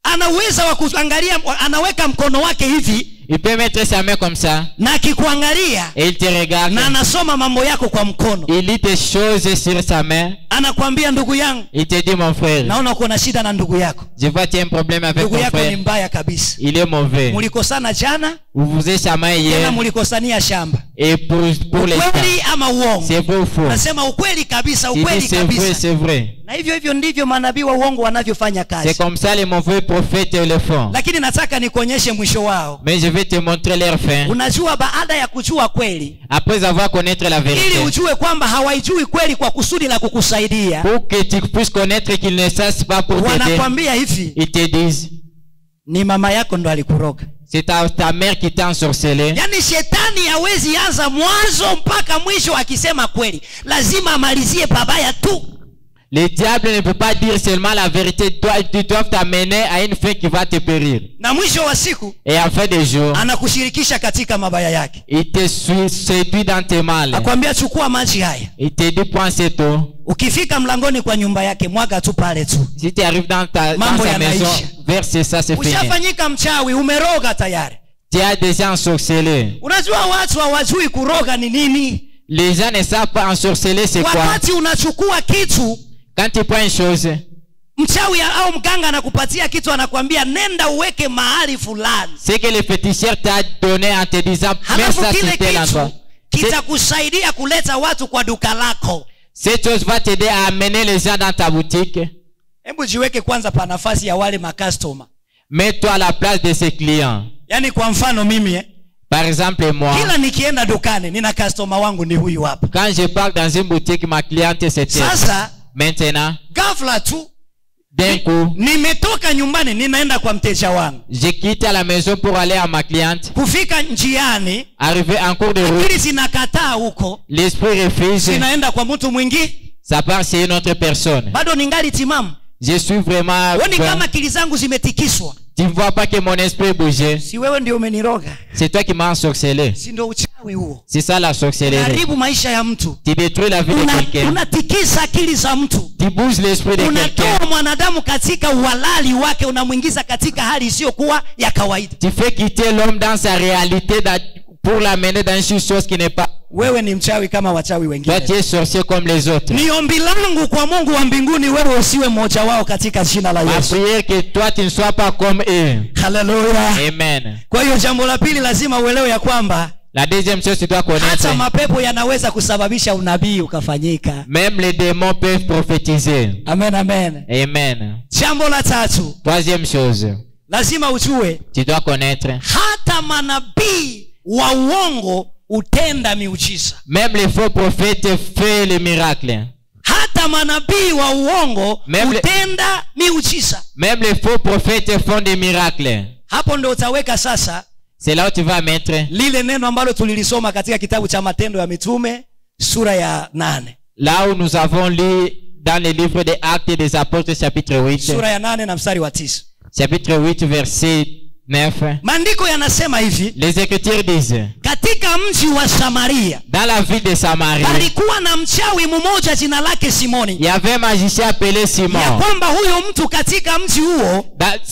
Anaweza wakuangalia, anaweka mkono wake hivi, Il peut mettre sa main comme ça na akikuangalia et il te regarde. na anasoma mambo yako kwa mkono. Il lit des choses sur sa main. Anakuambia, ndugu yangu, Il te dit, mon frère, naona uko na shida na ndugu yako. je vois qu'il y a un problème avec Ndugu mon yako ni frère. mbaya kabisa. Il est mauvais. Mulikosana jana, Vous vous êtes chamaillé tena hier. mulikosania shamba. Et pour l'instant, Ukweli ama uongo? c'est vrai ou faux? Nasema ukweli kabisa, Il dit, ukweli c'est vrai, kabisa. c'est vrai. Na hivyo hivyo ndivyo manabii wa uongo wanavyofanya C'est kazi. comme ça les mauvais prophètes le font. Lakini nataka nikuonyeshe mwisho wao. Mais je vais te montrer leur fin. Unajua, baada ya kujua kweli, Après avoir connaître la ili vérité. ujue kwamba hawaijui kweli kwa kusudi la kukusaidia, Pour que tu puisses connaître qu'ils ne savent pas pour t'aider. wanakwambia hivi, Ils te disent, ni mama yako ndo alikuroga. c'est ta mère qui t'a ensorcelé. Yaani shetani hawezi anza mwanzo mpaka mwisho akisema kweli, lazima amalizie pabaya tu. Le diable ne peut pas dire seulement la vérité. Tu dois t'amener à une fin qui va te périr. Na mwisho wa siku Et en fin de jour, anakushirikisha katika mabaya yake. il te séduit dans tes mal. Akwambia, chukua maji haya, Il te dit, prends cette eau. ukifika mlangoni kwa nyumba yake mwaga tu pale tu. Si tu arrives dans Mambo sa maison, yanaisha. verse ça, c'est fini. Ushafanyika mchawi, umeroga tayari. Tu as déjà ensorcelé. Unajua watu hawajui kuroga ni nini. Les gens ne savent pas ensorceler c'est quoi. Wakati unachukua kitu, Quand tu prends une chose, mchawi au mganga anakupatia kitu, anakwambia nenda uweke mahali fulani, c'est que le féticheur t'a donné en te disant, mets halafu ça kile sur tel endroit. kitu kitakusaidia kuleta watu kwa duka lako. Cette chose va t'aider à amener les gens dans ta boutique. Hebu jiweke kwanza pa nafasi ya wale makastoma. Mets-toi à la place de ses clients. Yaani kwa mfano mimi Par exemple, moi, kila nikienda dukani nina customer wangu ni huyu hapa. quand je pars dans une boutique, ma cliente c'est elle. Sasa Maintenant, ghafla tu d'un coup, nimetoka nyumbani ninaenda kwa mteja wangu. je quitte la maison pour aller à ma cliente. Kufika njiani, Arrivé en cours de route, akili zinakataa huko, l'esprit refuse. zinaenda kwa mtu mwingine. Ça part chez une autre personne. Bado ningali timamu. Je suis vraiment... Wewe kama akili zangu zimetikiswa. Tu ne vois pas que mon esprit bouge. Si wewe ndio umeniroga. C'est toi qui m'as ensorcelé. Si ndio uchawi huo. C'est ça la sorcellerie. Haribu maisha ya mtu. Tu détruis la vie de quelqu'un. Unatikisa akili za mtu. Tu bouges l'esprit de quelqu'un. Unatoa mwanadamu katika uhalali wake, unamuingiza katika hali isiyokuwa ya kawaida. Tu fais quitter l'homme dans sa réalité pour l'amener dans une chose qui n'est pas. Wewe ni mchawi kama wachawi wengine. Toi tu es sorcier comme les autres. Ni ombi langu kwa Mungu wa mbinguni wewe usiwe mmoja wao katika jina la Ma Yesu. prière que toi tu ne sois pas comme eux. Haleluya. Amen. Kwa hiyo jambo la pili lazima uelewe ya kwamba La deuxième chose tu dois connaître. hata mapepo yanaweza kusababisha unabii ukafanyika. Même les démons peuvent prophétiser. Amen, amen. Amen. Jambo la tatu Troisième chose. lazima ujue Tu dois connaître. hata manabii wa uongo utenda miujiza. Même les faux prophètes font les miracles. Hata manabii wa uongo utenda miujiza. Même les faux prophètes font des miracles. Hapo ndo utaweka sasa C'est là où tu vas mettre lile neno ambalo tulilisoma katika kitabu cha Matendo ya Mitume sura ya 8. là où nous avons lu dans le livre des Actes des Apôtres chapitre 8. Sura ya 8 na mstari wa 9. Chapitre 8 verset 9. Maandiko yanasema hivi, Les Écritures disent, katika mji wa Samaria dans la ville de Samarie, palikuwa na mchawi mmoja jina lake Simoni. il y avait un magicien appelé Simon. Ya kwamba huyo mtu katika mji huo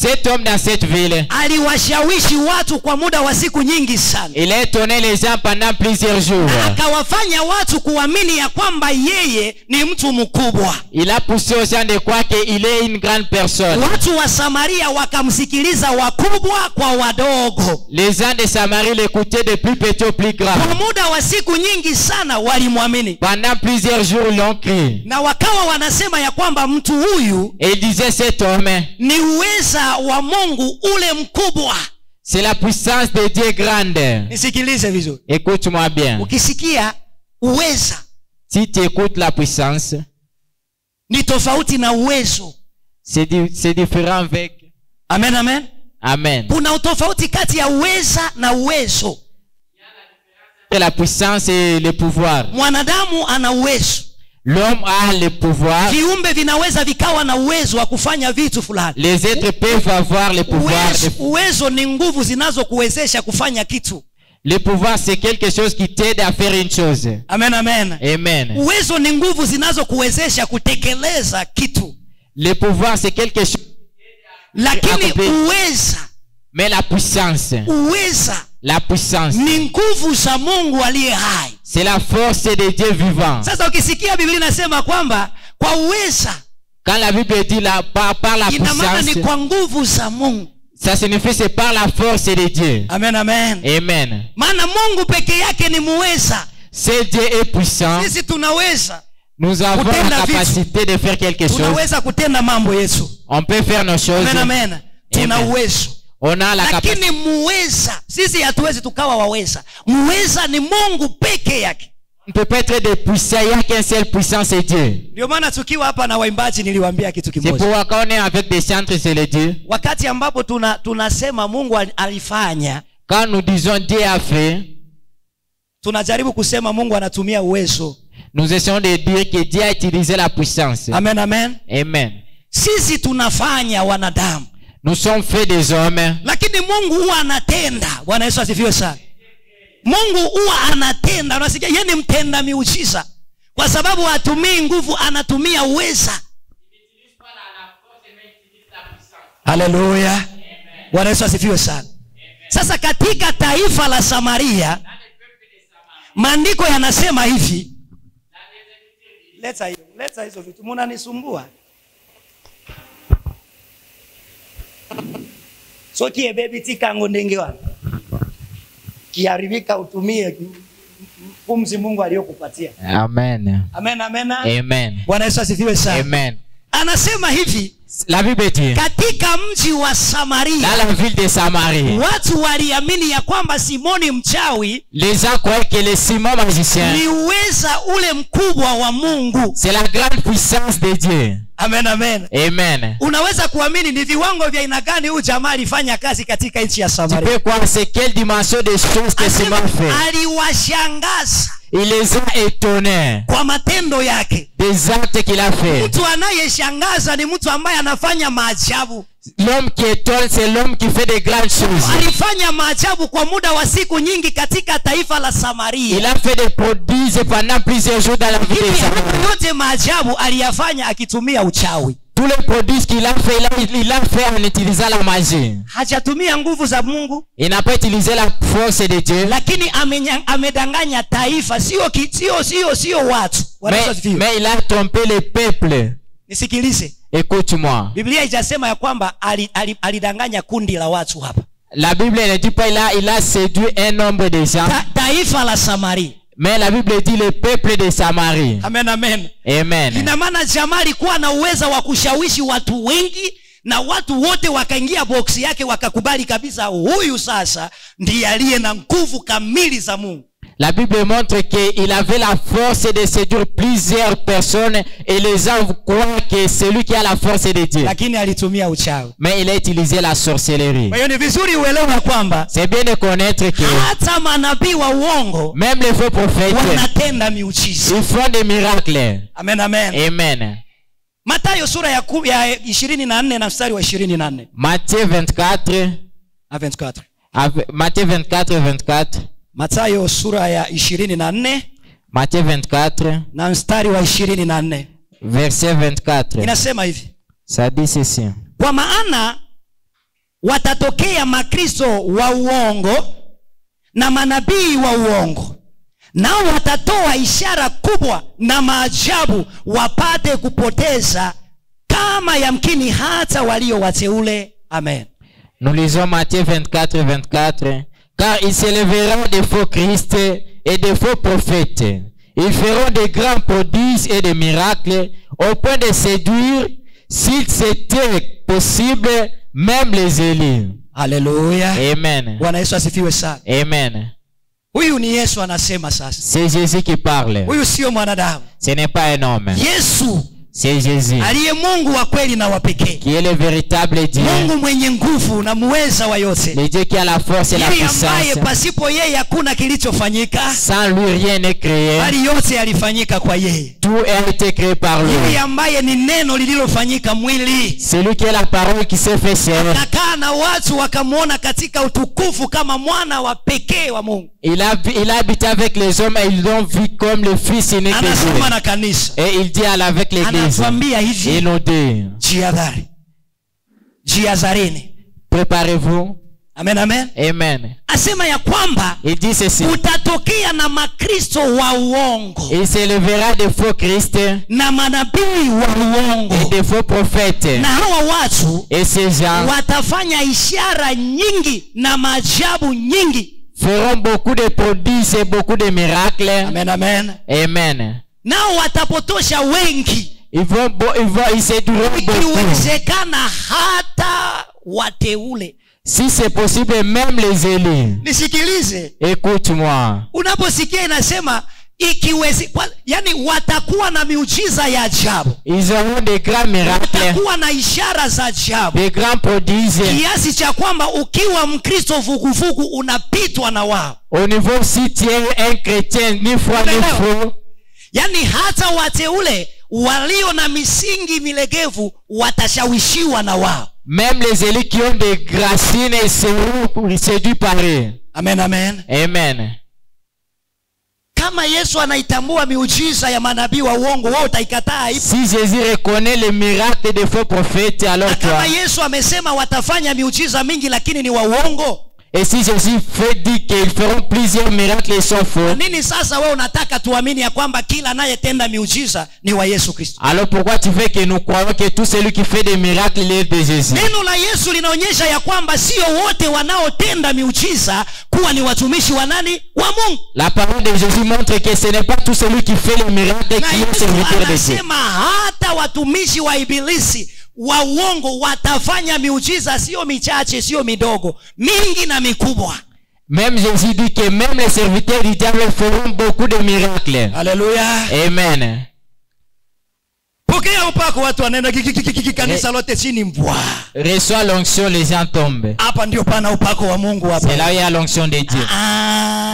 Cet homme dans cette ville, aliwashawishi watu kwa muda wa siku nyingi sana. il a étonné les gens pendant plusieurs jours. Akawafanya watu kuamini ya kwamba yeye ni mtu mkubwa. Il a poussé aux gens de croire qu'il est une grande personne. Watu wa Samaria wakamsikiliza, wakubwa kwa wadogo. Les gens de Samarie l'écoutaient de plus petit au plus grand. Kwa muda wa siku nyingi sana walimwamini. Pendant plusieurs jours, ils l'ont cru. Na wakawa wanasema ya kwamba mtu huyu Et il disait, cet homme, ni uweza wa Mungu ule mkubwa. c'est la puissance de Dieu grande. Nisikilize vizuri. Écoute-moi bien. Ukisikia uweza, Si tu écoutes la puissance, ni tofauti na uwezo. c'est différent avec... Amen, amen. Amen. Kuna utofauti kati ya uweza na uwezo. La puissance et le pouvoir. Mwanadamu ana uwezo. L'homme a le pouvoir. Viumbe vinaweza vikawa na uwezo wa kufanya vitu fulani. Les êtres peuvent avoir le pouvoir. Uwezo ni nguvu zinazokuwezesha kufanya kitu. Le pouvoir, c'est quelque chose qui t'aide à faire une chose. Amen, amen. Amen. Uwezo ni nguvu zinazokuwezesha kutekeleza kitu. Le pouvoir, c'est quelque chose. Lakini uweza, mais la puissance. Uweza, la puissance, ni nguvu za Mungu aliye hai. C'est la force de Dieu vivant. Sasa ukisikia Biblia inasema kwamba kwa uweza, quand la Bible dit par la ina maana puissance, ni kwa nguvu za Mungu. ça signifie c'est par la force de Dieu. Amen, amen. Amen. Maana Mungu peke yake ni muweza. C'est Dieu est puissant. Sisi tunaweza. Nous avons la capacité de faire quelque chose. Tunaweza kutenda mambo yetu. On peut faire nos choses. Amen, amen. Tuna uwezo. On a la capacité. Lakini muweza, sisi hatuwezi tukawa waweza. Muweza ni Mungu peke yake. On peut pas être des puissants, il y a qu'un seul puissant, c'est Dieu. Ndio maana tukiwa hapa na waimbaji niliwaambia kitu C'est kimoja. pourquoi quand on est avec des chantres, c'est le Dieu. Wakati ambapo tunasema Mungu alifanya, quand nous disons Dieu a fait, tunajaribu kusema Mungu anatumia uwezo. Nous essayons de dire que Dieu a utilisé la puissance. Amen, amen. Amen. Sisi tunafanya wanadamu. Nous sommes faits des hommes. Lakini Mungu huwa anatenda. Bwana Yesu asifiwe sana. Mungu huwa anatenda. Unasikia yeye ni mtenda miujiza. Kwa sababu hatumii nguvu, anatumia uweza. Haleluya. Bwana Yesu asifiwe sana. Sasa katika taifa la Samaria, maandiko yanasema hivi. Leta hizo vitu, mnanisumbua. So kie baby tika ngondenge wa. Kiharibika utumie pumzi Mungu aliyokupatia. Amen. Amen, amen. Amen. Bwana Yesu asifiwe sana. Amen. Anasema hivi, la Bible dit, katika mji wa Samaria, dans la ville de Samarie, watu waliamini ya kwamba Simoni mchawi, les gens croyaient que le Simon magicien, ni uweza ule mkubwa wa Mungu. C'est la grande puissance de Dieu. Amen, amen. Amen. Unaweza kuamini ni viwango vya aina gani huyu jamaa alifanya kazi katika nchi ya Samaria? Tu peux croire c'est quelle dimension de choses que Simon fait. Aliwashangaza. Il les a étonnés kwa matendo yake. Des actes qu'il a fait. Mtu anayeshangaza ni mtu ambaye anafanya maajabu. L'homme qui étonne, c'est l'homme qui fait des grandes choses. Alifanya maajabu kwa muda wa siku nyingi katika taifa la Samaria. Il a fait des prodiges pendant plusieurs jours dans la ville de Samarie. Yote maajabu aliyafanya akitumia uchawi. Tous les prodiges qu'il a fait, il a fait en utilisant la magie. Hajatumia nguvu za Mungu. Il n'a pas utilisé la force de Dieu. Lakini amedanganya taifa, sio watu. Mais il a trompé le peuple. Nisikilize. Écoute-moi. Biblia haijasema ya kwamba alidanganya kundi la watu hapa. La Bible ne dit pas il a séduit un nombre de gens. Taifa la Samaria. Mais la Bible dit le peuple de Samarie. Amen, amen. Amen. Ina maana jamaa alikuwa na uwezo wa kushawishi watu wengi na watu wote wakaingia boksi yake wakakubali kabisa huyu sasa ndiye aliye na nguvu kamili za Mungu. La Bible montre qu'il avait la force de séduire plusieurs personnes et les gens croient que c'est lui qui a la force de Dieu. Lakini alitumia uchawi. Mais il a utilisé la sorcellerie. Kwa hiyo ni vizuri uelewe kwamba c'est bien de connaître que hata manabii wa uongo, même les faux prophètes, wanatenda miujiza. Ils font des miracles. Amen, amen. Amen. Mathayo sura ya 24 na mstari wa 24. Matthieu 24 à 24. Matthieu 24. Mathayo sura ya 24. Matthieu 24 na mstari wa 24. Verset 24. Inasema hivi. Ça dit ceci. Kwa maana watatokea makristo wa uongo na manabii wa uongo. Nao watatoa ishara kubwa na maajabu wapate kupoteza kama yamkini hata walio wateule. Amen. Nous lisons Matthieu 24. Car il s'élèvera des faux Christ et des faux prophètes. Ils feront de grands prodiges et des miracles au point de séduire, s'il c'était possible, même les élus. Alléluia. Amen. Bwana Yesu asifiwe sana. Amen. Huyu ni Yesu anasema sasa. C'est Jésus qui parle. Huyu sio mwanadamu. Ce n'est pas un homme. Yesu C'est Jésus, aliye Mungu wa kweli na wa pekee, qui est le véritable Dieu, Mungu mwenye nguvu na muweza wa yote, le Dieu qui a la force et la yeye ambaye puissance. pasipo yeye hakuna kilichofanyika, Sans lui, rien n'est créé. bali yote yalifanyika kwa yeye. Tout a été créé par lui. Yeye ambaye ni neno lililofanyika mwili, C'est lui qui est la parole qui s'est fait chair. akakaa na watu wakamwona katika utukufu kama mwana wa pekee wa Mungu. Il a habité avec les hommes et ils l'ont vu comme le fils unique de Anasema Dieu. na kanisa, Et il dit avec l'église, anatuambia il hivi, nous dit, jihadhari, jihadharini. préparez-vous. Amen, amen. Amen. Asema ya kwamba Il dit ceci, utatokea na makristo wa uongo il s'élèvera des faux Christ na manabii wa et uongo, des faux prophètes. na hawa watu Et ces gens watafanya ishara nyingi na maajabu nyingi. feront beaucoup de prodiges et beaucoup de miracles. Amen, amen. Amen. Nao watapotosha wengi, Ils séduiront beaucoup. ikiwezekana hata wateule. Si c'est possible, même les élus. Nisikilize, Écoute-moi. unaposikia inasema yani watakuwa na miujiza ya ajabu, Ils auront des grands miracles, watakuwa na ishara za ajabu, des grands prodiges. kiasi cha kwamba ukiwa Mkristo vuguvugu unapitwa na wao. Au niveau si tu es un chrétien, ni foi ni faux, Yani hata wateule walio na misingi milegevu watashawishiwa na wao. même les élus qui ont des racines seront séduits par eux. Amen, amen. Amen. Kama Yesu anaitambua miujiza ya manabii wa uongo, wao utaikataa ipi? Si Jésus reconnaît les miracles des faux prophètes, alors Kama toi. Yesu amesema watafanya miujiza mingi lakini ni wa uongo, Et si Jésus dit qu'ils feront plusieurs miracles et sont faux, nini sasa wewe unataka tuamini ya kwamba kila anayetenda miujiza ni wa Yesu Kristo? alors pourquoi tu veux que nous croyons que tout celui qui fait des miracles il est de Jésus? Neno la Yesu linaonyesha ya kwamba sio wote wanaotenda miujiza kuwa ni watumishi wa nani? Wa Mungu. La parole de Jésus montre que ce n'est pas tout celui qui fait les miracles Na qui est Yesu serviteur de Dieu. anasema hata watumishi wa ibilisi wa uongo watafanya miujiza, sio michache, sio midogo, mingi na mikubwa. Même Jésus dit que même les serviteurs du diable feront beaucoup de miracles. Haleluya. Amen. Pokea upako, watu wanaenda kanisa lote chini mbwa. Reçois l'onction, les gens tombent. Hapa ndio pana upako wa Mungu hapa. C'est là où il y a l'onction de Dieu.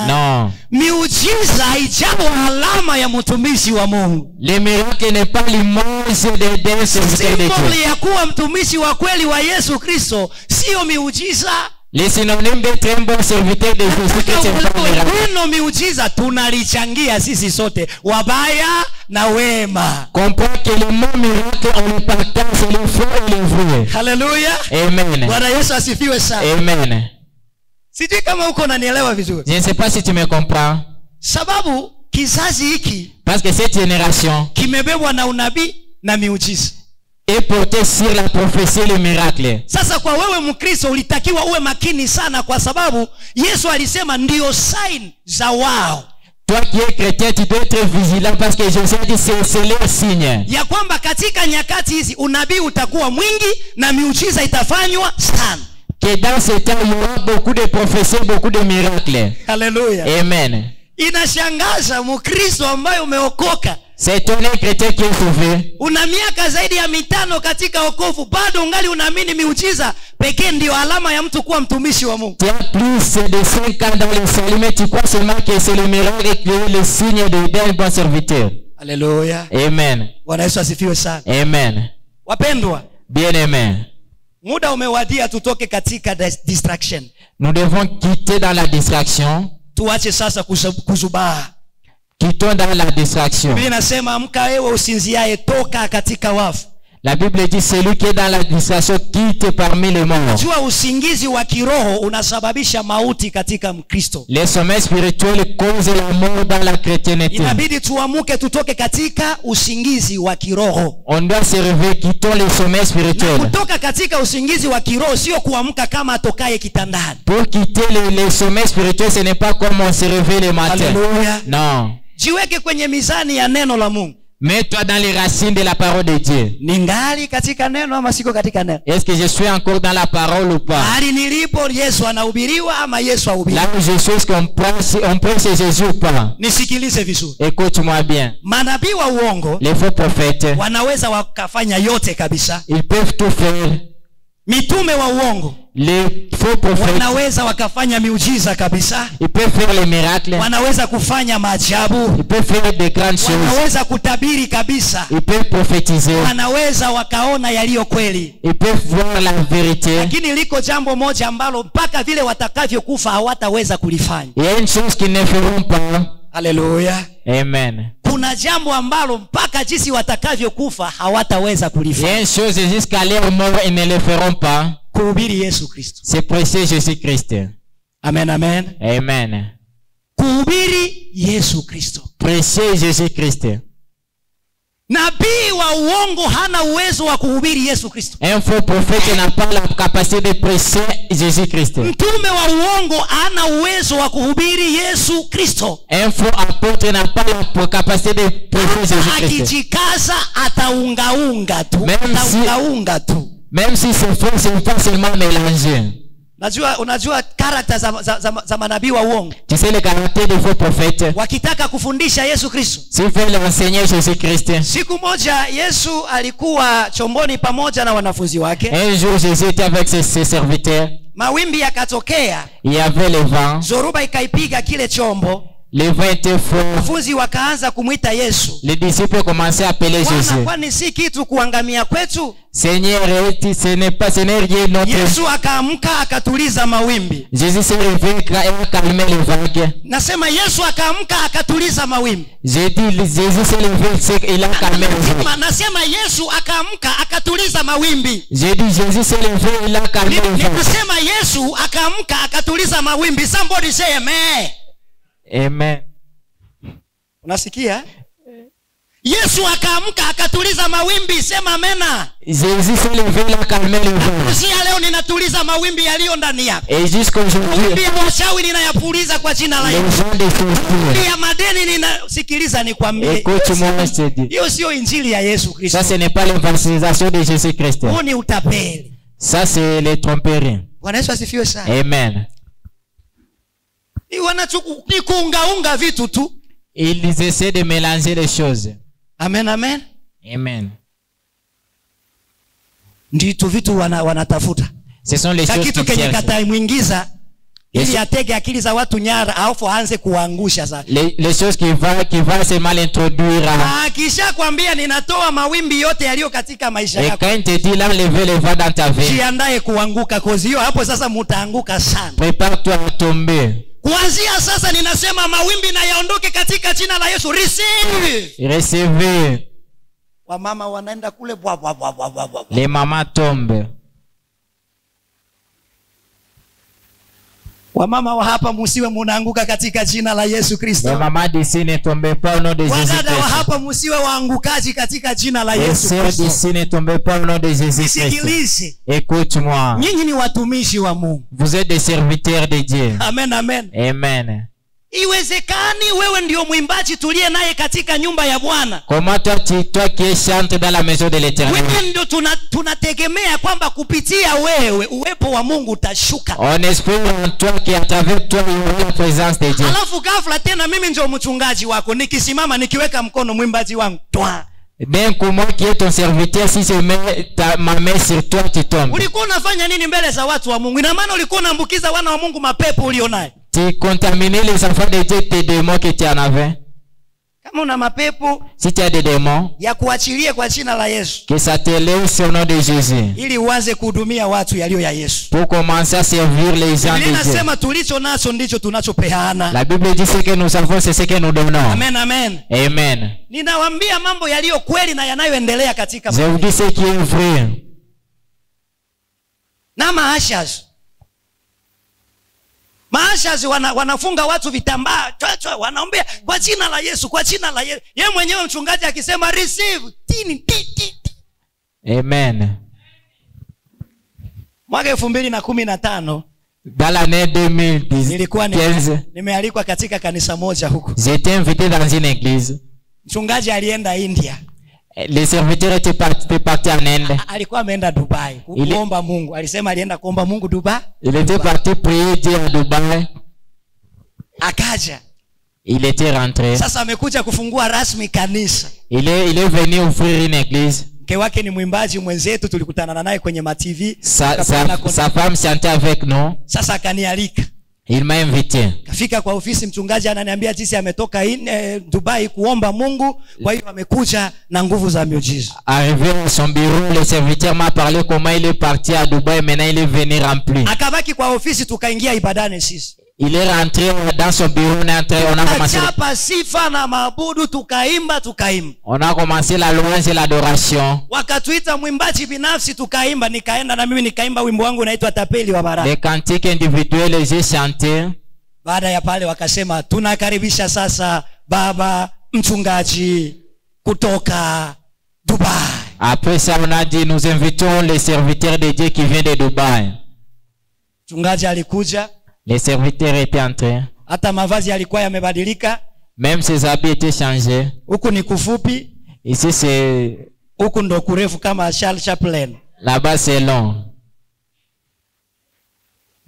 Non. Miujiza haijawa alama ya mtumishi wa Mungu. Le miracle n'est pas l'image d'un serviteur de Simboli Dieu. ya kuwa mtumishi wa kweli wa Yesu Kristo sio miujiza. Les synonymes d'être un bon serviteur de Jésus Christ, c'est pas un miracle. Neno miujiza tunalichangia sisi sote, wabaya na wema. Comprends que le mot miracle, on le partage, le faux et le vrai. Haleluya. Amen. Bwana Yesu asifiwe sana. Amen. Sijui kama uko unanielewa vizuri. Je ne sais pas si tu me comprends. Sababu kizazi hiki Parce que cette génération kimebebwa na unabii na miujiza. est portée sur la prophétie et le miracle. Sasa kwa wewe Mkristo ulitakiwa uwe makini sana, kwa sababu Yesu alisema ndio sign za wao. Toi qui es chrétien, tu dois être vigilant parce que Jésus a dit c'est leur signe. Ya kwamba katika nyakati hizi unabii utakuwa mwingi na miujiza itafanywa sana. Que dans ce temps, il y aura beaucoup de prophéties, beaucoup de miracles. Haleluya. Amen. Inashangaza Mkristo ambaye umeokoka, C'est ton chrétien qui est sauvé. una miaka zaidi ya 5 katika wokovu, bado ungali unaamini miujiza pekee ndio alama ya mtu kuwa mtumishi wa Mungu. Tu as plus de 5 ans dans le salut, mais tu crois seulement que c'est le miracle qui est le signe d'un bon serviteur. Haleluya. Amen. Bwana Yesu asifiwe sana. Amen. Wapendwa, Bien-aimés, muda umewadia tutoke katika distraction. nous devons quitter dans la distraction. Tuache sasa kuzubaa. Quittons dans la distraction. Biblia inasema amka wewe usinziaye, toka katika wafu. La Bible dit celui qui est dans la distraction quitte parmi les morts. Jua usingizi wa kiroho unasababisha mauti katika Mkristo. Les sommets spirituels causent la mort dans la chrétienté. Inabidi tuamuke tutoke katika usingizi wa kiroho. On doit se réveiller, quittons les sommets Na spirituels. kutoka katika usingizi wa kiroho sio kuamka kama atokaye kitandani. Pour quitter les sommets spirituels, ce n'est pas comme on se réveille le matin. Haleluya. Non. Jiweke kwenye mizani ya neno la Mungu. Mets-toi dans les racines de la parole de Dieu. Ningali katika neno ama siko katika neno? Est-ce que je suis encore dans la parole ou pas? Hali nilipo Yesu anahubiriwa ama Yesu ahubiriwa? Là où je suis, est-ce qu'on prêche Jésus ou pas? Nisikilize vizuri. Écoute-moi bien. Manabii wa uongo Les faux prophètes, wanaweza wakafanya yote kabisa. ils peuvent tout faire. Mitume wa uongo Les faux prophètes, wanaweza wakafanya miujiza kabisa. ils peuvent faire les miracles. Wanaweza kufanya maajabu. Ils peuvent faire de grandes choses. Wanaweza kutabiri kabisa. Ils peuvent prophétiser. Wanaweza wakaona yaliyo kweli. Ils peuvent voir la vérité. Lakini liko jambo moja ambalo mpaka vile watakavyokufa hawataweza kulifanya. Il y a une chose qu'ils ne feront pas. Haleluya. Amen. Kuna jambo ambalo mpaka jinsi watakavyokufa hawataweza Il y a kulifanya. une chose jusqu'à leur mort, ils ne le feront pas. Kuhubiri Yesu Kristo. C'est prêcher Jésus-Christ. Amen, amen. Amen. Kuhubiri Yesu Kristo. Prêcher Jésus-Christ. Nabii wa uongo hana uwezo wa kuhubiri Yesu Kristo. Un faux prophète n'a pas la capacité de prêcher Jésus-Christ. Mtume wa uongo hana uwezo wa kuhubiri Yesu Kristo. Un faux apôtre n'a pas la capacité de prêcher Jésus-Christ. Akijikaza ataungaunga tu. Ataungaunga tu. Même si ses frères sont pas seulement mélangés. Unajua karakta za manabii wa uongo. Tu sais le caractère des faux prophètes. Wakitaka kufundisha Yesu Kristo. S'ils veulent enseigner Jésus-Christ. Siku moja Yesu alikuwa chomboni pamoja na wanafunzi wake. Un jour Jésus était avec ses serviteurs. Mawimbi yakatokea. Il y avait le vent. Zoruba ikaipiga kile chombo. Le vent était fort. Wanafunzi wakaanza kumuita Yesu. Les disciples commençaient à appeler Jésus. Kwani si kitu kuangamia kwetu? Seigneur, ce n'est rien notre. Yesu akaamka akatuliza mawimbi. Jésus s'est réveillé et a calmé les vagues. Nasema Yesu akaamka akatuliza mawimbi. J'ai dit Jésus s'est levé et il a calmé les vagues. Nasema Yesu akaamka akatuliza mawimbi. J'ai dit Jésus s'est levé et il a calmé les vagues. Nasema Yesu akaamka akatuliza mawimbi. Somebody say amen. Amen. Unasikia? Yesu akaamka akatuliza mawimbi, sema amena. Jésus s'est levé, il a calmé les vagues. Sisi leo ninatuliza mawimbi yaliyo ndani yako. Et jusqu'aujourd'hui, pia washawi ninayapuliza kwa jina la Yesu. Pia madeni ninasikiliza nikwambie. Écoute-moi, je te dis. Hiyo sio injili ya Yesu Kristo. Ça ce n'est pas l'évangélisation de Jésus-Christ. Huo ni utapeli. Ça c'est les tromperies. Bwana Yesu asifiwe sana. Amen. Ni kuungaunga vitu tu. Ils essaient de mélanger les choses. Amen, amen. Amen. Ndiyo vitu wanatafuta. Ce sont les choses kitu qui kenye katamuingiza ili atege akili za watu nyara alafu aanze kuangusha sasa. Les choses qui va se mal introduire. Kisha kwambia ninatoa mawimbi yote yaliyo katika maisha yako. Et quand te dit l'enlever le vent dans ta vie. Jiandae kuanguka kozi hiyo hapo sasa mtaanguka sana. Prépare-toi à tomber. Kuanzia sasa ninasema mawimbi na yaondoke katika jina la Yesu. Receive. Recevez. Wamama wanaenda kule bwa bwa bwa bwa bwa. Les mamans tombent. Wamama wa hapa musiwe munaanguka katika jina la Yesu Kristo. Les mamans d'ici ne tombez pas au nom de Jésus-Christ. Wadada wa hapa musiwe waangukaji katika jina la Yesu Kristo. Les sœurs d'ici ne tombez pas au nom de Jésus-Christ. Écoute-moi. Nyinyi ni watumishi wa Mungu. Vous êtes des serviteurs de Dieu. Amen, amen. Amen. Iwezekani wewe ndio mwimbaji tulie naye katika nyumba ya Bwana. Comment toi qui chantes dans la maison de l'Éternel. Wewe ndio tunategemea kwamba kupitia wewe uwepo wa Mungu utashuka. On espère en toi qu'à travers toi il y aura la présence de Dieu. Alafu ghafla tena mimi ndio mchungaji wako nikisimama nikiweka mkono mwimbaji wangu. D'un coup moi qui est ton serviteur, si je mets ma main sur toi tu tombes. Ulikuwa unafanya nini mbele za watu wa Mungu? Ina maana ulikuwa unaambukiza wana wa Mungu mapepo ulionayo. Tu contaminais les enfants de Dieu tes démons que tu en avais. Kama una mapepo, si tu as des démons, ya kuachilie kwa jina la Yesu. Que ça te laisse au nom de Jésus. Ili uanze kuhudumia watu yaliyo ya Yesu. Pour commencer à servir les gens de Dieu. Ninasema tulicho nacho ndicho tunachopeana. La Bible dit ce que nous avons c'est ce que nous donnons. Amen, amen. Amen. Ninawaambia mambo yaliyo kweli na yanayoendelea katika. Je vous dis ce qui est vrai. Na maashas. Maashazi wanafunga watu vitambaa, wanaombea kwa jina la Yesu, kwa jina la Yesu. Yeye mwenyewe mchungaji akisema receive. Amen. Mwaka 2015 dans l'année 2010 nilikuwa nimealikwa katika kanisa moja huko. J'étais invité dans une église. Mchungaji alienda India. Les serviteurs étaient partis en Inde. Alikuwa ameenda Dubai kuomba Mungu. Alisema alienda kuomba Mungu Dubai. Il était parti prier Dieu à Dubai. Akaja. Il était rentré. Sasa amekuja kufungua rasmi kanisa. Il est venu ouvrir une église. Mke wake ni mwimbaji mwenzetu, tulikutana naye kwenye ma-TV. Sa femme chantait avec nous. Sasa akanialika. Il m'a invité. Kafika kwa ofisi, mchungaji ananiambia jinsi ametoka Dubai kuomba Mungu, kwa hiyo amekuja na nguvu za miujiza. Arrivé à son bureau, le serviteur m'a parlé comment il est parti à Dubai, maintenant il est venu rempli. Akabaki kwa ofisi, tukaingia ibadani sisi. Il est rentré dans son bureau, on a commencé. On a commencé la louange et l'adoration. Wakatuita mwimbaji binafsi, tukaimba, nikaenda na mimi nikaimba wimbo wangu unaitwa Tapeli wa Baraka. Les cantiques individuels j'ai chanté. Baada ya pale wakasema tunakaribisha sasa baba mchungaji kutoka Dubai. Après ça on a dit nous invitons les serviteurs de Dieu qui viennent de Dubai. Mchungaji alikuja. Les serviteurs étaient entrés. Hata mavazi yalikuwa yamebadilika. Même ses habits étaient changés. Huku ni kufupi. Ici c'est huku ndo kurefu kama Charles Chaplin. Là-bas c'est long.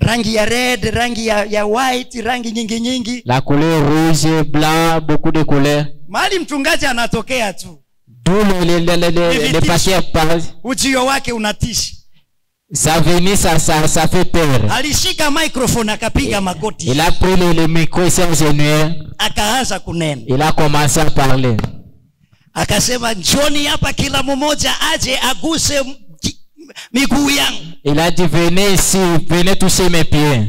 Rangi ya red, rangi ya white, rangi nyingi nyingi. La couleur rouge, blanc, beaucoup de couleurs. Mahali mchungaji anatokea tu. D'où le paquet passe. Ujio wake unatishi. Ça venait, ça fait peur. Alishika microphone akapiga magoti. Il a pris le micro et s'est agenouillé. Akaanza kunena. Il a commencé à parler. Akasema njoni hapa kila mmoja aje aguse miguu yangu. Il a dit venez ici, venez toucher mes pieds.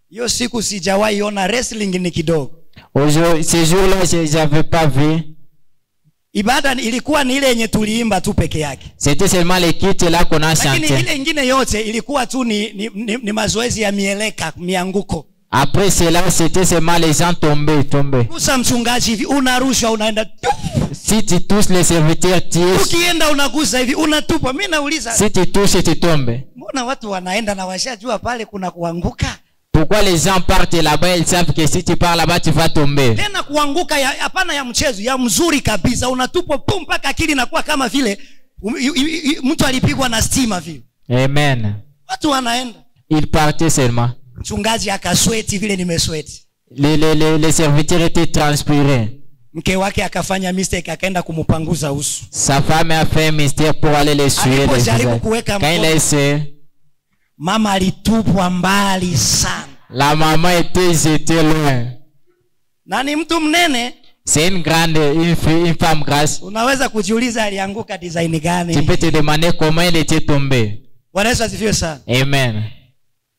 Hiyo siku sijawahi ona wrestling ni kidogo. Aujourd'hui, ces jours-là, j'avais pas vu. Ibada ilikuwa ni ile yenye tuliimba tu peke yake. C'était seulement les kits là qu'on a chanté. Lakini ile nyingine yote ilikuwa tu ni mazoezi ya mieleka, mianguko. Après cela, c'était seulement les gens tombés. Kusa mchungaji hivi unarushwa unaenda. Si tu touches les serviteurs, tu es. Ukienda unagusa hivi unatupa. Mimi nauliza. Si tu touches, tu tombes. Mbona watu wanaenda na washajua pale kuna kuanguka? Pourquoi les gens partent là-bas, ils savent que si tu pars là-bas tu vas tomber. Tena kuanguka hapana ya mchezo, ya mzuri kabisa, unatupwa pum mpaka akili inakuwa kama vile mtu alipigwa na stima vile. Amen. Watu wanaenda. Ils partaient seulement. Mchungaji akasweti vile nimesweti. Les serviteurs étaient transpirés. Mke wake akafanya mistake akaenda kumupanguza uso. Sa femme a fait un mystère pour aller les suer. Quand il a essayé, mama alitupwa mbali sana. La maman était jetée loin. Nani mtu mnene? C'est une femme grasse. Unaweza kujiuliza alianguka design gani? Tu peux te demander comment elle était tombée. Bwana Yesu asifiwe sana. Amen.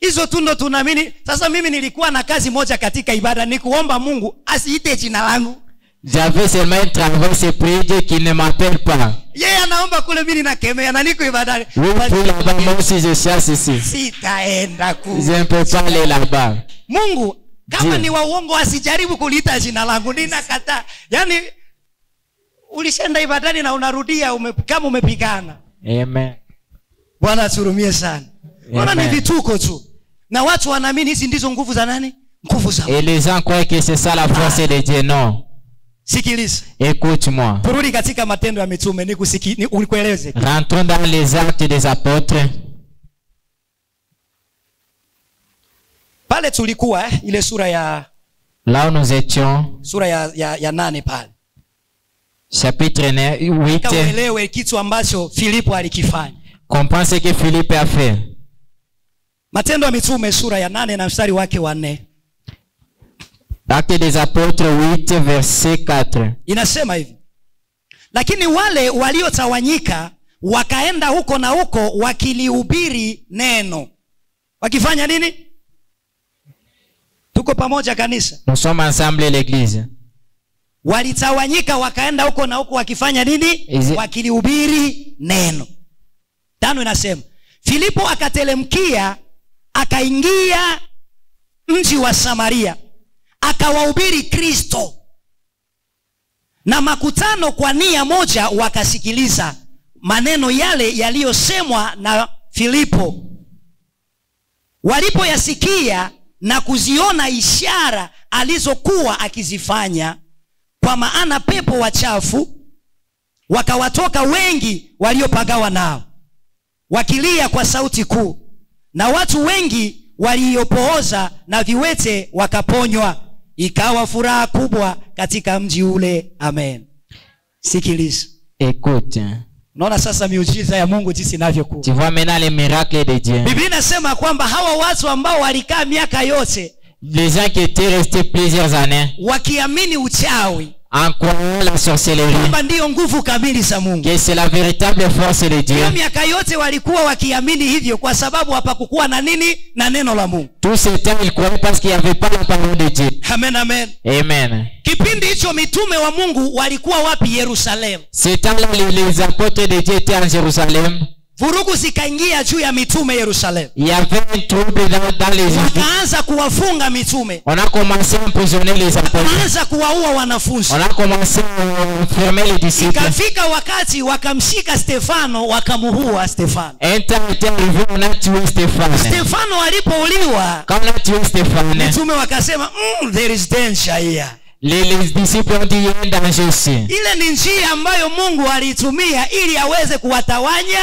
Hizo tu ndo tunaamini. Sasa mimi nilikuwa na kazi moja katika ibada, ni kuomba Mungu asiite jina langu. J'avais seulement un travail, c'est prier Dieu qui ne m'appelle pas. Yeye anaomba kule, mimi nakemea na niko ibadani. Oui, pour là-bas, moi aussi je chasse ici. Sitaenda ku. Je ne peux pas aller là-bas. Mungu kama ni wa uongo asijaribu kuliita jina langu, ninakataa. Yaani ulishenda ibadani na unarudia kama umepigana. Amen. Bwana aturumie sana. Bwana ni vituko tu. Na watu wanaamini hizi ndizo nguvu za nani? Nguvu za. Et les gens croient que c'est ça la force de Dieu. Non. Sikiliza. Écoute-moi. Turudi katika Matendo ya Mitume ulikueleze. Rentrons dans les actes des apôtres. Pale tulikuwa ile sura ya là où nous étions. Sura ya 8 pale. Chapitre 8. Kaelewe kitu ambacho Filipo alikifanya. Comprends ce que Philippe a fait. Matendo ya Mitume sura ya 8 na mstari wake wa 4. Actes des apôtres 8 verset 4. Inasema hivi. Lakini wale waliotawanyika wakaenda huko na huko wakilihubiri neno. Wakifanya nini? Tuko pamoja kanisa. Nous sommes ensemble l'église. Walitawanyika wakaenda huko na huko wakifanya nini? Wakilihubiri neno. 5 inasema Filipo akatelemkia akaingia mji wa Samaria akawahubiri Kristo, na makutano kwa nia moja wakasikiliza maneno yale yaliyosemwa na Filipo. Walipoyasikia na kuziona ishara alizokuwa akizifanya, kwa maana pepo wachafu wakawatoka wengi waliopagawa nao, wakilia kwa sauti kuu, na watu wengi waliopooza na viwete wakaponywa. Ikawa furaha kubwa katika mji ule. Amen. Sikiliza. Écoute. Unaona sasa miujiza ya Mungu jinsi inavyokuwa. Tu vois maintenant les miracles de Dieu. Biblia inasema kwamba hawa watu ambao walikaa miaka yote, Les gens qui étaient restés plusieurs années wakiamini uchawi, en croyant la sorcellerie, kwamba ndio nguvu kamili za Mungu. que c'est la véritable force de Dieu. Kwa miaka yote walikuwa wakiamini hivyo kwa sababu hapakukuwa na nini? Na neno la Mungu. Tout ce temps, ils croyaient parce qu'il n'y avait pas la parole de Dieu. Amen, amen. Amen. Kipindi hicho mitume wa Mungu walikuwa wapi? Yerusalemu. Ce temps-là, les apôtres de Dieu étaient en Jérusalem. Vurugu zikaingia juu ya mitume Yerusalemu. Il y avait un trouble dans les églises. Wakaanza kuwafunga mitume. On a commencé à emprisonner les apôtres. Wakaanza kuwaua wanafunzi. On a commencé à enfermer les disciples. Ikafika wakati wakamshika Stefano, wakamuua Stefano. Un temps était arrivé, on a tué Stéphane. Stefano alipouliwa, Quand on a tué Stéphane, mitume wakasema, there is danger here. les disciples ont dit il y a un danger ici. Ile ni njia ambayo Mungu alitumia ili aweze kuwatawanya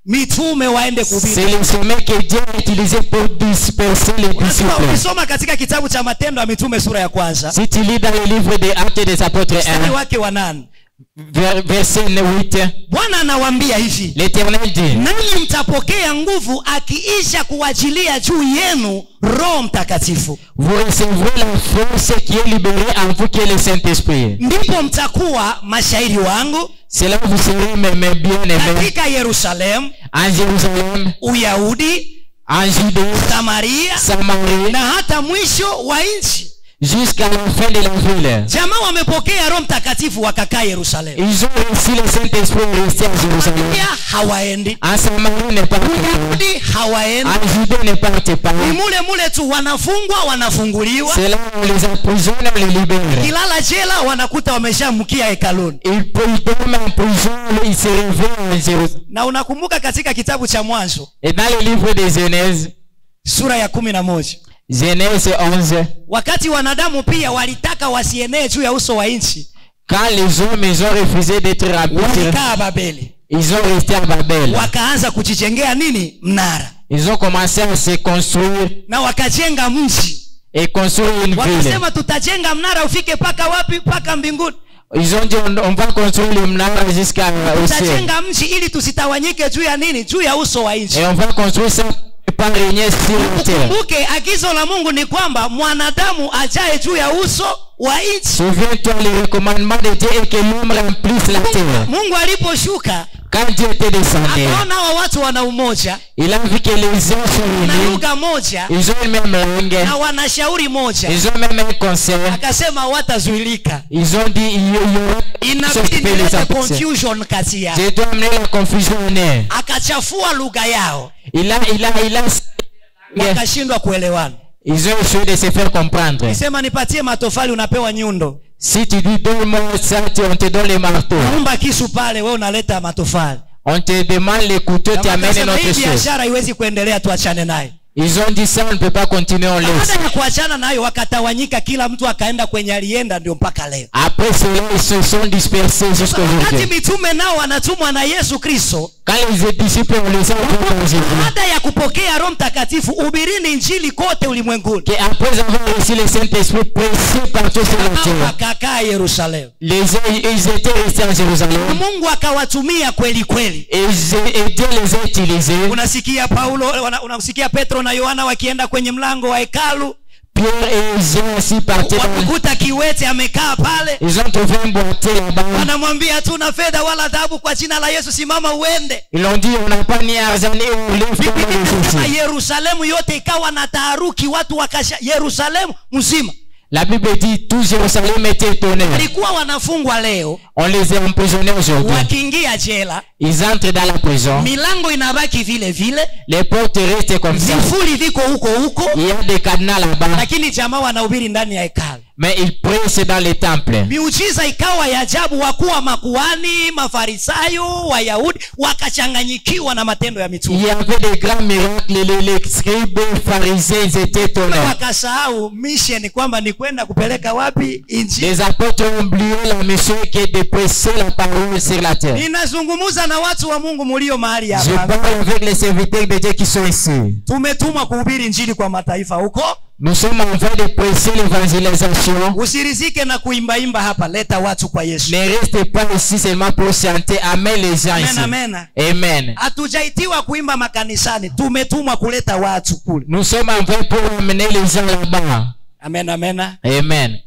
mitume waende kuhubiri. C'est le chemin que Dieu a utilisé pour disperser les disciples. Ukisoma katika kitabu cha Matendo ya Mitume sura ya kwanza, Si tu lis dans le livre des Actes des Apôtres mstari 1, wake wa 8, verset 8, Bwana anawaambia hivi, l'Éternel dit, nanyi mtapokea nguvu akiisha kuwajilia juu yenu Roho Mtakatifu, vous recevrez la force qui est libérée en vous, qui est le Saint-Esprit. ndipo mtakuwa mashahidi wangu C'est là que vous serez mes bien-aimés katika Yerusalemu, en Jérusalem, Uyahudi, en Judée, Samaria Samarie, na hata mwisho wa nchi. jusqu'à la fin de la ville. Jamaa wamepokea Roho Mtakatifu wakakaa Yerusalemu. Ils ont reçu le Saint-Esprit et resté à Jérusalem. Pia hawaendi. En Samarie ne partent pas. Uyahudi hawaendi. En Judée ne partent pas. Ni mule tu wanafungwa, wanafunguliwa. C'est là où on les emprisonne, on les libère. Kilala jela wanakuta wameshamkia hekaluni. Ils dorment en prison, ils se réveillent en Jérusalem. Na unakumbuka katika kitabu cha Mwanzo Et dans le livre de Genèse, sura ya 11, Genèse 11, wakati wanadamu pia walitaka wasienee juu ya uso wa nchi, quand les hommes ils ont refusé d'être rapides, walikaa Babeli, ils ont resté à Babel. wakaanza kujijengea nini? Mnara. Ils ont commencé à se construire Na wakajenga mji. et construire une ville. Wakasema tutajenga mnara ufike paka wapi? Paka mbinguni. Ils ont dit on va construire le mnara jusqu'à au ciel. Tutajenga mji ili tusitawanyike juu ya nini? Juu ya uso wa nchi. Et on va construire ça pas régner sur la terre. Ukumbuke agizo la Mungu ni kwamba mwanadamu ajae juu ya uso wa nchi. Souviens-toi le recommandement de Dieu et que l'homme remplisse la terre. Mungu aliposhuka, Quand Dieu était descendu, akaona hao watu wana umoja, il a vu que les hommes sont na unis. lugha moja, Ils ont une même langue. na wanashauri moja. Ils ont même un conseil. Akasema hawatazuilika. Ils ont dit il y aura Inabidi les nilete apôtres. confusion kati yao. Je dois amener la confusion au nez. Akachafua lugha yao, Il a wakashindwa kuelewana. Ils ont essayé de se faire comprendre. Sema nipatie matofali, unapewa nyundo. Si tu dis donne-moi ça, on te donne les marteaux. Naomba kisu pale, wewe unaleta matofali. On te demande les couteaux, tu amènes Akasema notre hii chose. biashara haiwezi kuendelea, tuachane naye. Ils ont dit ça, on ne peut pas continuer, on laisse. Baada ya kuachana nayo wakatawanyika, kila mtu akaenda kwenye alienda, ndio mpaka leo. Après cela, ils se sont dispersés jusqu'à Wakati aujourd'hui. mitume nao wanatumwa na Yesu Kristo, Quand les disciples on les a envoyés dans Jésus, baada ya kupokea Roho Mtakatifu, hubirini injili kote ulimwenguni. qu'après avoir reçu le Saint-Esprit, prêché partout sur la terre, Wakakaa Yerusalemu, ils étaient restés en Jérusalem. Mungu akawatumia kweli kweli. Et Dieu les a utilisés. Unasikia Paulo, unasikia Petro na Yohana wakienda kwenye mlango wa hekalu, Pierre et Jean aussi partaient. wakakuta kiwete amekaa pale, Ils ont trouvé un boîtier là-bas. wanamwambia hatuna fedha wala dhahabu, kwa jina la Yesu simama uende. Ils ont dit on n'a pas ni argent ni on lève pas les soucis. Yerusalemu yote ikawa na taharuki, watu wakasha, Yerusalemu mzima. La Bible dit tout Jérusalem était étonné. Walikuwa wanafungwa leo, On les a emprisonnés aujourd'hui. wakiingia jela, Ils entrent dans la prison. milango inabaki vile vile, Les portes restent comme ça. vifuli viko huko huko, Il y a des cadenas là-bas. lakini jamaa wanahubiri ndani ya hekalu. mais il prêchait dans les temples. Miujiza ikawa ya ajabu, wakuwa makuhani, mafarisayo, Wayahudi wakachanganyikiwa na matendo ya mitume. Il y avait des grands miracles, les scribes, les pharisiens, ils étaient étonnés. Wakasahau mission kwamba ni kwenda kupeleka wapi injili. Les apôtres ont oublié la mission qui est de prêcher la parole sur la terre. Ninazungumza na watu wa Mungu mulio mahali hapa. Je parle avec les serviteurs de Dieu qui sont ici. Tumetumwa kuhubiri injili kwa mataifa huko. Nous sommes en train de prêcher l'évangélisation. Usirizike na kuimba hapa, leta watu kwa Yesu. Ne restez pas ici seulement pour chanter, amène les gens ici. Amen. Amen. Hatujaitiwa kuimba makanisani, tumetumwa kuleta watu kule. Nous sommes en train pour amener les gens là-bas. Amen. Amen.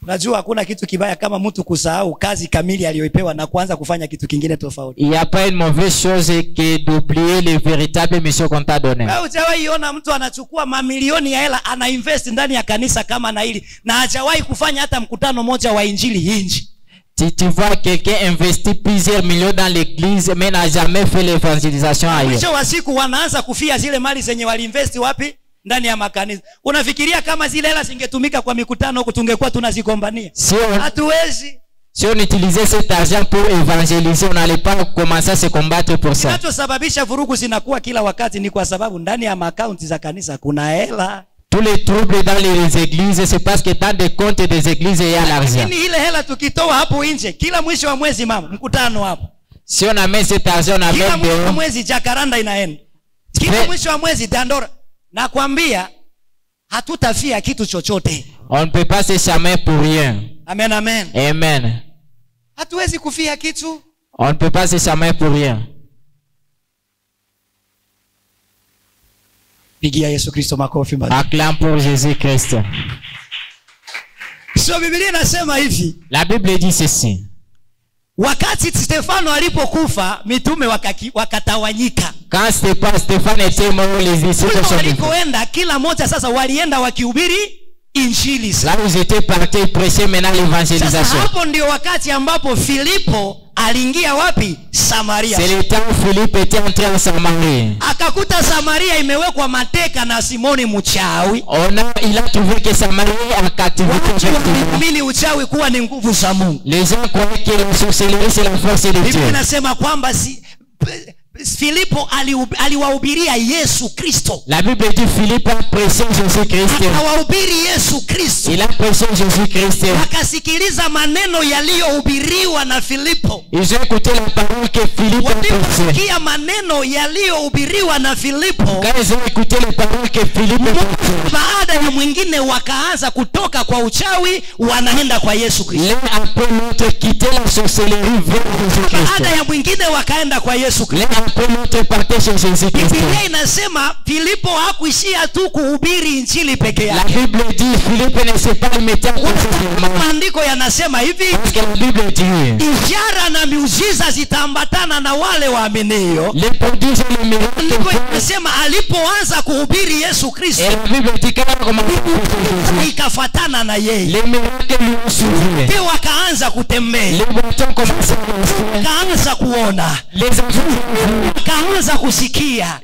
Unajua hakuna kitu kibaya kama mtu kusahau kazi kamili aliyopewa na kuanza kufanya kitu kingine tofauti. Il n'y a pas une mauvaise chose que d'oublier les véritables missions qu'on t'a donné. Hujawahi ona mtu anachukua mamilioni ya hela anainvest ndani ya kanisa kama na hili na hajawahi kufanya hata mkutano moja wa injili hinji. Tu vois quelqu'un investit plusieurs millions dans l'église mais n'a jamais fait l'évangélisation ailleurs. Mwisho wa siku wanaanza kufia zile mali zenye waliinvest wapi? Ndani ya makanisa. Unafikiria kama zile hela zingetumika kwa mikutano huko tungekuwa tunazigombania? Hatuwezi. Si on utilisait cet argent pour évangéliser, on n'allait pas commencer à se combattre pour ça. Kinachosababisha vurugu zinakuwa kila wakati ni kwa sababu ndani ya akaunti za kanisa kuna hela. Tous les troubles dans les églises, c'est parce que dans des comptes des églises il y a l'argent. Lakini ile hela tukitoa hapo nje kila mwisho wa mwezi mama mkutano hapo. Si on amène cet argent, on amène kila mwisho wa mwezi Jacaranda inaenda. Kila mwisho wa mwezi Dandora. Nakwambia hatutafia kitu chochote. On ne peut pas se charmer pour rien. Amen. Amen. Hatuwezi kufia kitu. On ne peut pas se charmer pour rien. Pigia Yesu Kristo makofi mbali. Acclame pour Jésus Christ. So Biblia inasema hivi. La Bible dit ceci. Wakati Stefano alipokufa mitume wakatawanyika. Quand Stéphane était mort, les disciples sont walikoenda kila moja sasa walienda wakihubiri injili. Là où ils étaient partis prêcher maintenant l'évangélisation. Sasa hapo ndio wakati ambapo Filipo aliingia wapi? Samaria. C'est le temps où Philippe était entré en Samarie. Akakuta Samaria imewekwa mateka na Simoni mchawi. Il a trouvé que Samarie a captivité. Mimi uchawi kuwa ni nguvu za Mungu. Les gens croyaient que la sorcellerie c'est la force de Dieu. Biblia inasema kwamba Filipo aliwahubiria Yesu Kristo. La Bible dit Philippe a prêché Jésus Christ. Akawahubiri Yesu Kristo. Il a prêché Jésus Christ. Akasikiliza maneno yaliyohubiriwa na Filipo. Ils ont écouté la parole que Philippe a prêchée. Waliposikia maneno yaliyohubiriwa na Filipo, quand ils ont écouté les paroles que Philippe a prêchées, baada ya mwingine wakaanza kutoka kwa uchawi wanaenda kwa Yesu Kristo. L'un après l'autre quitter la sorcellerie vers Jésus Christ. Baada ya mwingine wakaenda kwa Yesu Kristo. Après l'autre partait chez Jésus Christ. Biblia inasema Filipo hakuishia tu kuhubiri injili peke yake. La Bible dit Philippe ne s'est pas limité à prêcher. Maandiko yanasema hivi. Parce que la Bible dit ishara na miujiza zitaambatana na wale waaminio. Les prodiges et les miracles. Maandiko yanasema alipoanza kuhubiri Yesu Kristo. Et la Bible dit quand on commence à prêcher ikafuatana na yeye. Les miracles lui ont suivi. Pia wakaanza kutembea. Les bâtons commencent à marcher. Kaanza kuona. Les enfants kaanza kusikia.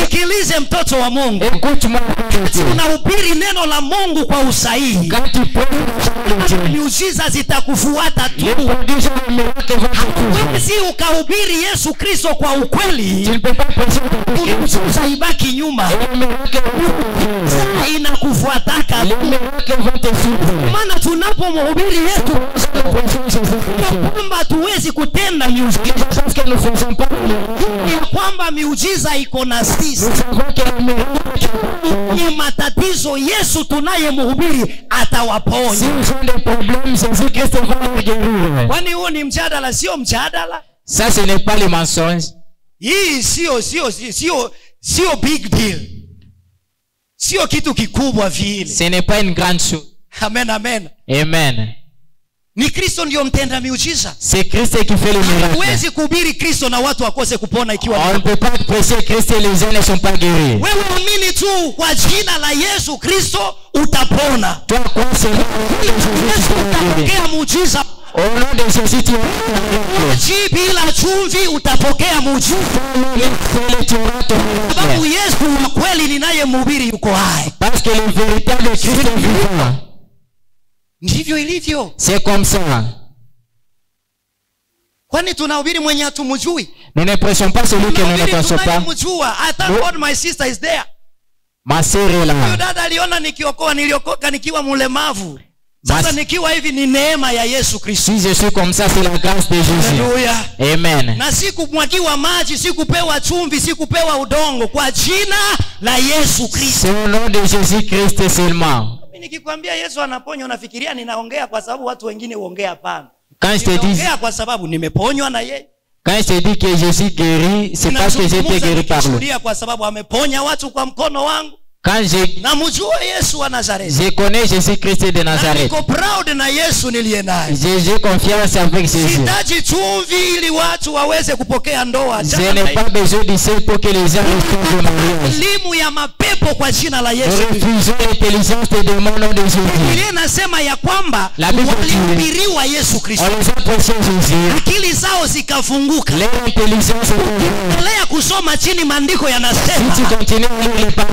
Sikilize mtoto wa Mungu. Unahubiri neno la Mungu kwa usahihi. Miujiza zitakufuata tu. Si ukahubiri Yesu Kristo kwa ukweli, miujiza ibaki nyuma. Inakufuataka. Maana tunapomhubiri Yesu kwamba tuwezi kutenda miujiza ya kwamba miujiza iko na sisi. Ni matatizo Yesu tunayemhubiri atawaponya. Kwani huo ni mjadala? Sio mjadala. Ça ce n'est pas le mensonge. Hii sio big deal. Sio kitu kikubwa vile. Ce n'est pas une grande chose. Amen. Amen. Ni Kristo ndio mtenda miujiza. C'est Christ qui fait les miracles. Huwezi kuhubiri Kristo na watu wakose kupona ikiwa on ne peut pas prêcher Christ et les gens ne sont pas guéris. Wewe amini tu kwa jina la Yesu Kristo utapona. Toi crois seulement Yesu utapokea muujiza. Au nom de Jésus, tu vas maji bila chumvi utapokea muujiza. Sababu Yesu wa kweli ninayemhubiri yuko hai. Parce que le véritable Christ est vivant. Ndivyo ilivyo. C'est comme ça. Kwani tunahubiri mwenye hatumjui? Nous ne prêchons pas celui que nous ne connaissons pas. I thank God my sister is there. Ma sœur est là. Huyo dada aliona niliokoka nikiwa mlemavu. Sasa nikiwa hivi ni neema ya Yesu Kristo. Si je suis comme ça, c'est la grâce de Jésus. Haleluya. Amen. Na sikumwagiwa maji, sikupewa chumvi, sikupewa udongo, kwa jina la Yesu Kristo. C'est au nom de Jésus Christ seulement. Mimi nikikwambia Yesu anaponya unafikiria ninaongea kwa sababu watu wengine huongea hapana. Quand je te dis, kwa sababu nimeponywa na yeye. Quand je te dis que je suis guéri, c'est parce que j'ai été guéri par lui. Kwa sababu ameponya watu kwa mkono wangu. Quand namjua Yesu wa Nazareth. Je connais Jésus-Christ de Nazareth. Niko proud na Yesu niliye naye. J'ai confiance avec Jésus. Sitaji chumvi ili watu waweze kupokea ndoa. Je n'ai pas besoin de sel pour que les gens reçoivent le mariage. Elimu ya mapepo kwa jina la Yesu. Refusons l'intelligence des démons nom de Jésus. Biblia inasema ya kwamba walihubiriwa Yesu Kristo. On les a prêché Jésus. Akili zao zikafunguka. Leur intelligence est ouverte. Endelea kusoma chini maandiko yanasema. Si tu continues à lire les paroles.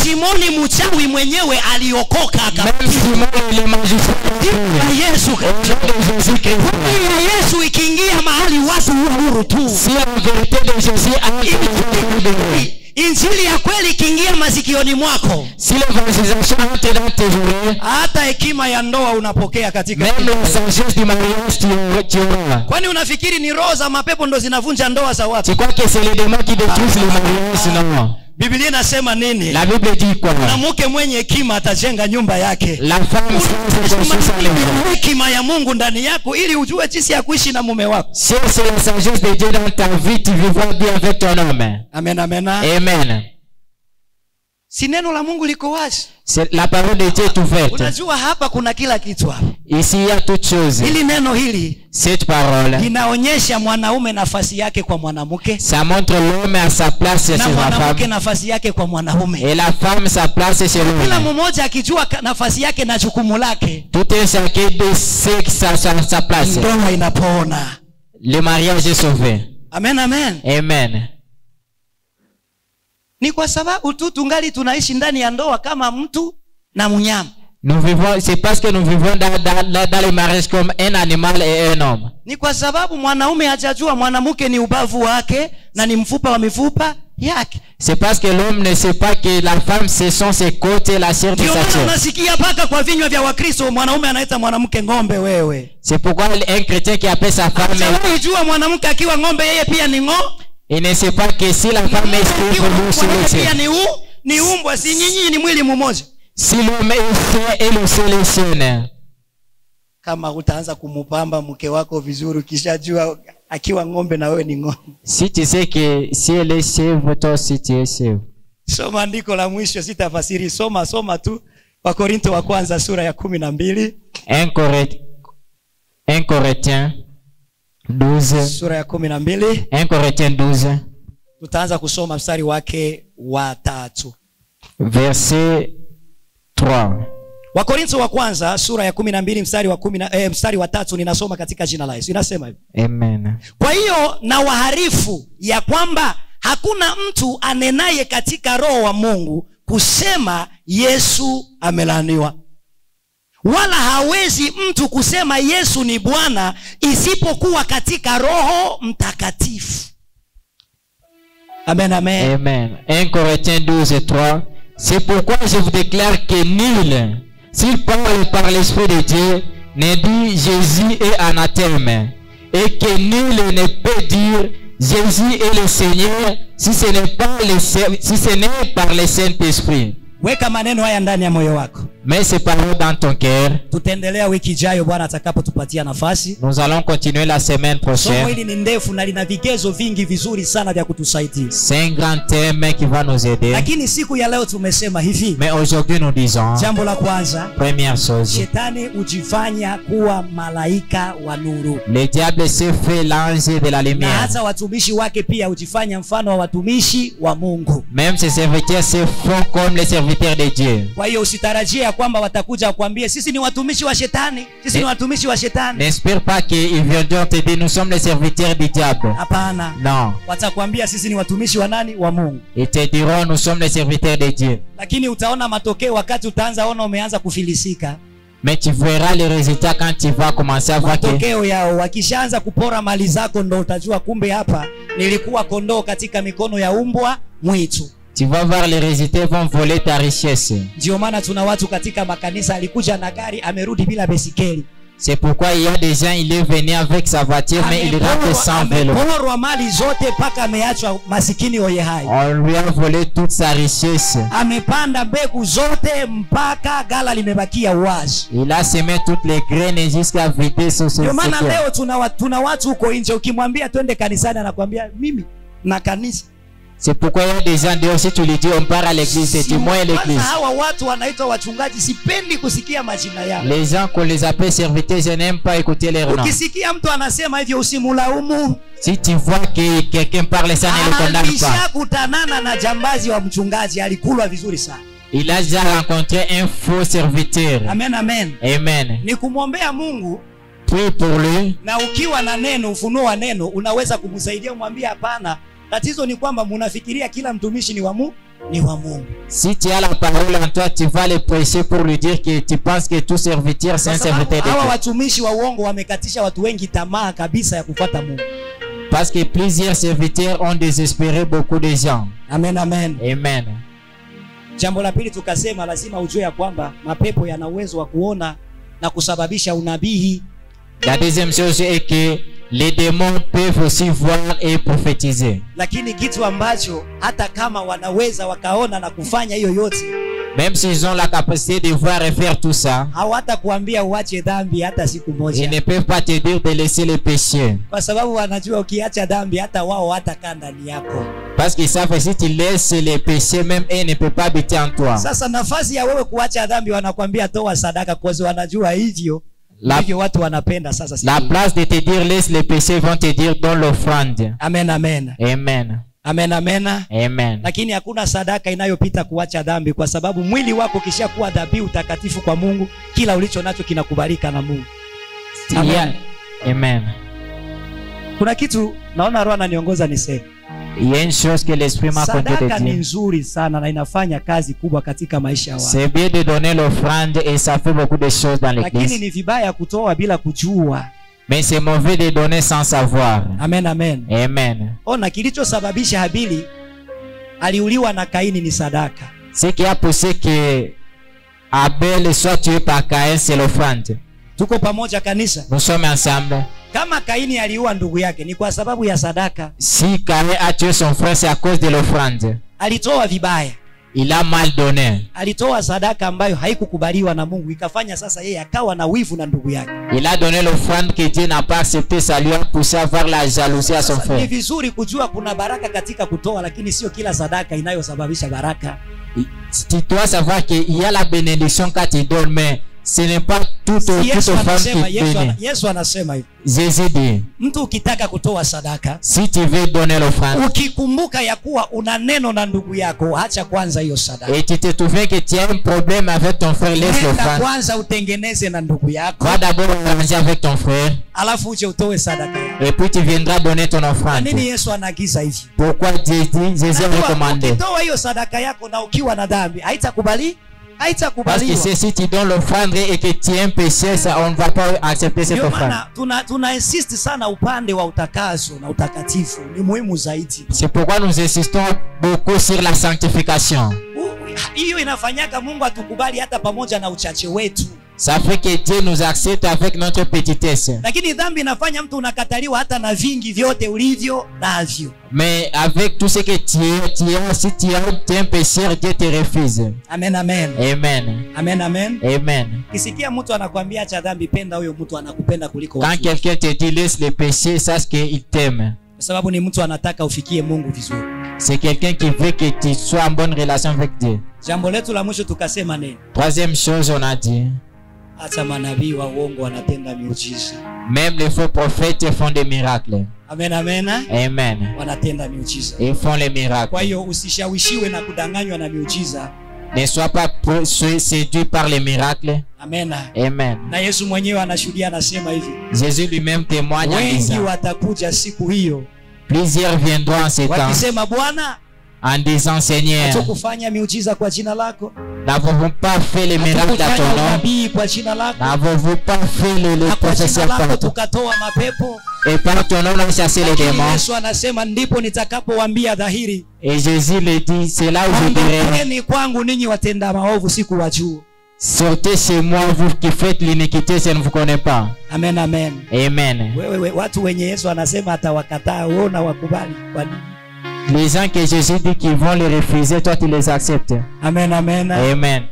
Simoni mchawi mwenyewe aliokoka Même Simon le magicien. Yesu Kristo. Yesu ikiingia mahali watu huru tu. Si la vérité de Jésus entre Injili ya kweli ikiingia masikioni mwako. Si l'évangélisation entre dans tes oreilles. Hata hekima ya ndoa unapokea katika. Même la sagesse du mariage tu auras. Kwani unafikiri ni roho za mapepo ndo zinavunja ndoa za watu? Tu crois que c'est les démons qui détruisent le mariage? Non. Biblia inasema nini? La Bible dit quoi? Na mke mwenye hekima atajenga nyumba yake. La femme se construit sa maison. Hekima ya Mungu ndani yako ili ujue jinsi ya kuishi na mume wako. Si c'est la sagesse de Dieu dans ta vie, tu vivras bien avec ton homme. Amen, amen. Amen. Si neno la Mungu liko wazi. La parole de Dieu est ouverte. Unajua hapa kuna kila kitu hapa. Ici il y a toutes choses. Hili neno hili, cette parole, inaonyesha mwanaume nafasi yake kwa mwanamke. Ça montre l'homme à sa place chez la femme. Na mwanamke nafasi yake kwa mwanaume. Et la femme sa place chez l'homme. Kila mmoja akijua nafasi yake na jukumu lake. Tout est chacun de sa place. Ndoa inapona. Le mariage est sauvé. Amen, amen. Amen. Ni kwa sababu tu tungali tunaishi ndani ya ndoa kama mtu na mnyama. Nous vivons, c'est parce que nous vivons dans le mariage comme un animal et un homme. Ni kwa sababu mwanaume hajajua mwanamke ni ubavu wake na ni mfupa wa mifupa yake. C'est parce que l'homme ne sait pas que la femme ce sont ses côtes et la chair de sa chair. Unasikia paka kwa vinywa vya Wakristo mwanaume anaita mwanamke ng'ombe wewe. C'est pourquoi un chrétien qui appelle sa femme unajua mwanamke akiwa ng'ombe yeye pia ni ng'ombe. Il ne sait pas que si la femme est spirituelle, ni umbwa, si nyinyi ni mwili mmoja. Si l'homme est saint et le ciel est saint. Kama utaanza kumupamba mke wako vizuri ukishajua akiwa ng'ombe na wewe ni ng'ombe. Si tu sais que si elle est chèvre, toi aussi tu es chèvre. Soma andiko la mwisho sitafasiri, soma tu. Wakorintho wa kwanza sura ya 12. 1 Corinthiens 12. Sura ya 12. 1 Corinthiens 12. Tutaanza kusoma mstari wake wa 3. Verset 3. Wakorintho wa kwanza sura ya 12 mstari wa 3 ninasoma katika jina la Yesu. Inasema hivi. Amen. Kwa hiyo na waharifu ya kwamba hakuna mtu anenaye katika roho wa Mungu kusema Yesu amelaaniwa. Wala hawezi mtu kusema Yesu ni Bwana isipokuwa katika Roho Mtakatifu. Amen, amen. Amen. 1 Corinthiens 12:3. C'est pourquoi je vous déclare que nul, s'il parle par l'Esprit de Dieu, ne dit Jésus est anathème, et que nul ne peut dire Jésus est le Seigneur si ce n'est par le Saint-Esprit. Weka maneno haya ndani ya moyo wako. Mets ces paroles dans ton cœur. Tutaendelea wiki ijayo Bwana atakapotupatia nafasi. Nous allons continuer la semaine prochaine. Somo hili ni ndefu na lina vigezo vingi vizuri sana vya kutusaidia. C'est un grand thème qui va nous aider. Lakini siku ya leo tumesema hivi. Mais aujourd'hui nous disons, jambo la kwanza, première chose, Shetani hujifanya kuwa malaika wa nuru. Le diable se fait l'ange de la lumière. Na hata watumishi wake pia hujifanya mfano wa watumishi wa Mungu. Même ses serviteurs se font comme les serviteurs serviteurs de Dieu. Kwa hiyo usitarajie ya kwamba watakuja kuambia sisi ni watumishi wa shetani, sisi ni watumishi wa shetani. N'espère pas qu'ils viendront te dire nous sommes les serviteurs du diable. Hapana. Non. Watakwambia sisi ni watumishi wa nani? Wa Mungu. Ils te diront nous sommes les serviteurs de Dieu. Lakini utaona matokeo wakati utaanza ona umeanza kufilisika. Mais tu verras les résultats quand tu vas commencer à voir que matokeo yao wakishaanza kupora mali zako, ndo utajua kumbe hapa nilikuwa kondoo katika mikono ya umbwa mwitu. tu vas voir les résultats vont voler ta richesse. Ndio maana tuna watu katika makanisa alikuja na gari amerudi bila besikeli. C'est pourquoi il y a des gens, il est venu avec sa voiture, mais il rentre sans vélo. Mali zote paka ameachwa masikini oye hai. On lui a volé toute sa richesse. Amepanda mbegu zote mpaka gala limebakia wazi. Il a semé toutes les graines jusqu'à vider son sol. Ndio maana leo tuna watu huko nje, ukimwambia twende kanisani anakuambia mimi na kanisa. C'est pourquoi il y a des gens dehors, si tu lui dis on part à l'église, c'est du moins l'église. Hawa watu wanaitwa wachungaji, sipendi kusikia majina yao. Les gens qu'on les appelle serviteurs, je n'aime pas écouter leur nom. Ukisikia mtu anasema hivyo usimulaumu. Si tu vois que quelqu'un parle ça, ne le condamne pas. Alishakutanana na jambazi wa mchungaji, alikulwa vizuri sana. Il a déjà rencontré un faux serviteur. Amen, amen. Amen. Ni kumwombea Mungu. Prie pour lui. Na ukiwa na neno, ufunuo wa neno, unaweza kumsaidia umwambie hapana. Tatizo ni kwamba mnafikiria kila mtumishi ni wa Mungu. Si tu as la parole en toi, tu vas le prêcher pour lui dire que tu penses que tout serviteur c'est un serviteur de Dieu. Hawa watumishi wa uongo wamekatisha watu wengi tamaa kabisa ya kufuata Mungu. Parce que plusieurs serviteurs ont désespéré beaucoup de gens. Amen, amen. Amen. Jambo la pili tukasema lazima ujue ya kwamba mapepo yana uwezo wa kuona na kusababisha unabii. La deuxième chose est que les démons peuvent aussi voir et prophétiser. Lakini kitu ambacho hata kama wanaweza wakaona na kufanya hiyo yote, même s'ils ont la capacité de voir et faire tout ça, hawata kuambia uache dhambi hata siku moja. Ils ne peuvent pas te dire de laisser le péché. Kwa sababu wanajua ukiacha dhambi hata wao hatakaa ndani yako. Parce qu'ils savent que si tu laisses les péchés, même eux ne peuvent pas habiter en toi. Sasa nafasi ya wewe kuacha dhambi wanakuambia toa sadaka, kwa sababu wanajua hivyo. Hivyo watu wanapenda sasa. La place de te dire laisse les péchés, vont te dire donne l'offrande. Amen, amen. Amen. Amen, amen. Amen. Lakini hakuna sadaka inayopita kuacha dhambi, kwa sababu mwili wako kishakuwa dhabihu takatifu kwa Mungu, kila ulicho nacho kinakubalika na Mungu. Amen. Amen. Kuna kitu naona Roho ananiongoza niseme. Il y a une chose que l'esprit m'a conduit de Sadaka ni dire. nzuri sana na inafanya kazi kubwa katika maisha ya watu. C'est bien de donner l'offrande et ça fait beaucoup de choses dans Lakini l'église. ni vibaya kutoa bila kujua. Mais c'est mauvais de donner sans savoir. Amen, amen. Amen. Ona kilichosababisha Habili aliuliwa na Kaini ni sadaka. Ce qui a poussé que Abel soit tué par Caïn, c'est l'offrande. Tuko pamoja kanisa? Nous sommes ensemble. Kama Kaini aliua ndugu yake ni kwa sababu ya sadaka. Si Caïn a tué son frère, c'est à cause de l'offrande. Alitoa vibaya. Il a mal donné. Alitoa sadaka ambayo haikukubaliwa na Mungu, ikafanya sasa yeye akawa na wivu na ndugu yake. Il a donné l'offrande que Dieu n'a pas accepté, ça lui a poussé à avoir la jalousie à son Ni frère. vizuri kujua kuna baraka katika kutoa, lakini sio kila sadaka inayosababisha baraka. Tu dois savoir qu'il y a la bénédiction quand tu donnes, mais ce n'est pas toute offrande qui bénit. Yesu anasema hivi. Jésus dit, Mtu ukitaka kutoa sadaka, si tu veux donner l'offrande, ukikumbuka ya kuwa una neno na ndugu yako, acha kwanza hiyo sadaka. et tu te trouves que tu as un problème avec ton frère, laisse Nenda l'offrande. kwanza utengeneze na ndugu yako, Va d'abord arranger avec ton frère, alafu uje utoe sadaka yako. et puis tu viendras donner ton Kwa offrande. nini Yesu anaagiza hivi? Pourquoi Jésus a recommandé? Ukitoa hiyo sadaka yako na ukiwa na dhambi, Parce que haitakubaliwa. si tu donnes l'offrande et que tu as un péché, ça, on ne va pas accepter cette Ndio offrande. maana tuna insist sana upande wa utakaso na utakatifu, ni muhimu zaidi. C'est pourquoi nous insistons beaucoup sur la sanctification. Hiyo inafanyaka Mungu atukubali hata pamoja na uchache wetu. Ça fait que Dieu nous accepte avec notre petitesse. Lakini dhambi inafanya mtu unakataliwa hata na vingi vyote ulivyo navyo. Mais avec tout ce que tu as, si tu es un pécheur, Dieu te refuse. Amen, amen. Amen. Amen, amen. Amen. Kisikia mtu anakuambia acha dhambi, penda huyo mtu, anakupenda kuliko Quand watu. quelqu'un te dit laisse le péché, sache qu'il t'aime. Kwa sababu ni mtu anataka ufikie Mungu vizuri. C'est quelqu'un qui veut que tu sois en bonne relation avec Dieu. Jambo letu la mwisho tukasema nini? Troisième chose, on a dit, Hata manabii wa uongo wanatenda miujiza. même les faux prophètes font des miracles. Amen, amen. Amen. Wanatenda miujiza. Ils font les Kwa miracles. hiyo usishawishiwe na kudanganywa na miujiza. Ne sois pas séduit par les miracles. Amen. Amen. Na Yesu mwenyewe anashuhudia, anasema hivi, Jésus lui-même témoigne en wengi disant, watakuja siku hiyo plusieurs viendront en ces temps wakisema, Bwana, en disant, Seigneur, hatukufanya miujiza kwa jina lako? n'avons-vous pas fait les miracles à ton Hatukufanya nom? unabii kwa jina lako? N'avons-vous pas fait les Na kwa jina processions lako par tukatoa mapepo? et par ton nom on a chassé les démons? Yesu anasema, ndipo nitakapowaambia dhahiri, Et Jésus le dit, c'est là où je dirai, ondokeni kwangu ninyi watenda maovu, sikuwajua. sortez chez moi, vous qui faites l'iniquité, je ne vous connais pas. Amen, amen. Amen. Wewe watu wenye Yesu anasema atawakataa, wewe na wakubali kwa nini? Les gens que Jésus dit qu'ils vont les refuser, toi tu les acceptes. Amen, amen. Amen.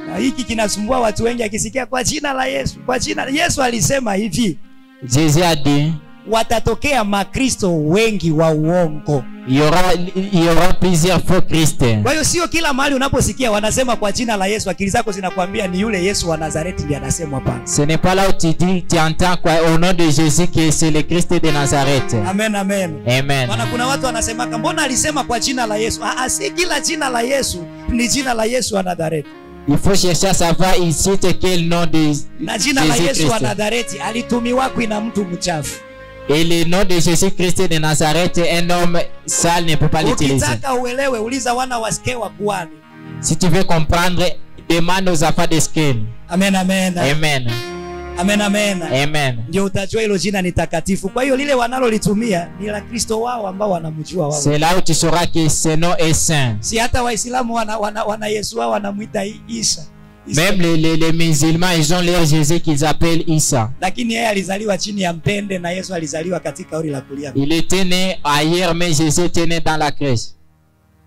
Na hiki kinasumbua watu wengi, akisikia kwa jina la Yesu, kwa jina. Yesu alisema hivi, Jésus a dit, watatokea makristo wengi wa uongo. il y aura plusieurs faux Christ. Kwa hiyo sio kila mahali unaposikia wanasema kwa jina la Yesu akili zako zinakwambia ni yule Yesu wa Nazareti ndiye anasemwa pale. Ce n'est pas là où tu dis, tu entends quoi, au nom de Jésus que c'est le Christ de Nazareth. Amen, amen. Amen. Maana kuna watu wanasemaka, mbona alisema kwa jina la Yesu? Si kila jina la Yesu ni jina la Yesu wa Nazareti. Il faut chercher à savoir ici quel nom de Na jina la Jésus Yesu wa Christ. Nazareti alitumiwa na mtu mchafu. Et le nom de Jésus-Christ de Nazareth, un homme sale ne peut pas l'utiliser. Ukitaka uelewe, uliza wana wa Skewa kuhani. Si tu veux comprendre, demande aux enfants de Skem. Amen, amen. Amen. Amen, amen. Amen. Ndio utajua hilo jina ni takatifu. Kwa hiyo lile wanalolitumia ni la Kristo wao ambao wanamjua wao. C'est là où tu sauras que ce nom est saint. Si hata Waislamu wana Yesu wao wanamuita Isa. Même les musulmans, ils ont leur Jésus qu'ils appellent Isa. Lakini yeye alizaliwa chini ya mtende na Yesu alizaliwa katika ori la kulia. Il était né ailleurs, mais Jésus était né dans la crèche.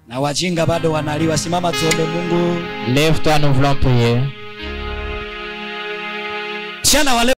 Na wajinga bado wanaliwa. Simama tuombe Mungu. Lève-toi, nous voulons prier. Chana wale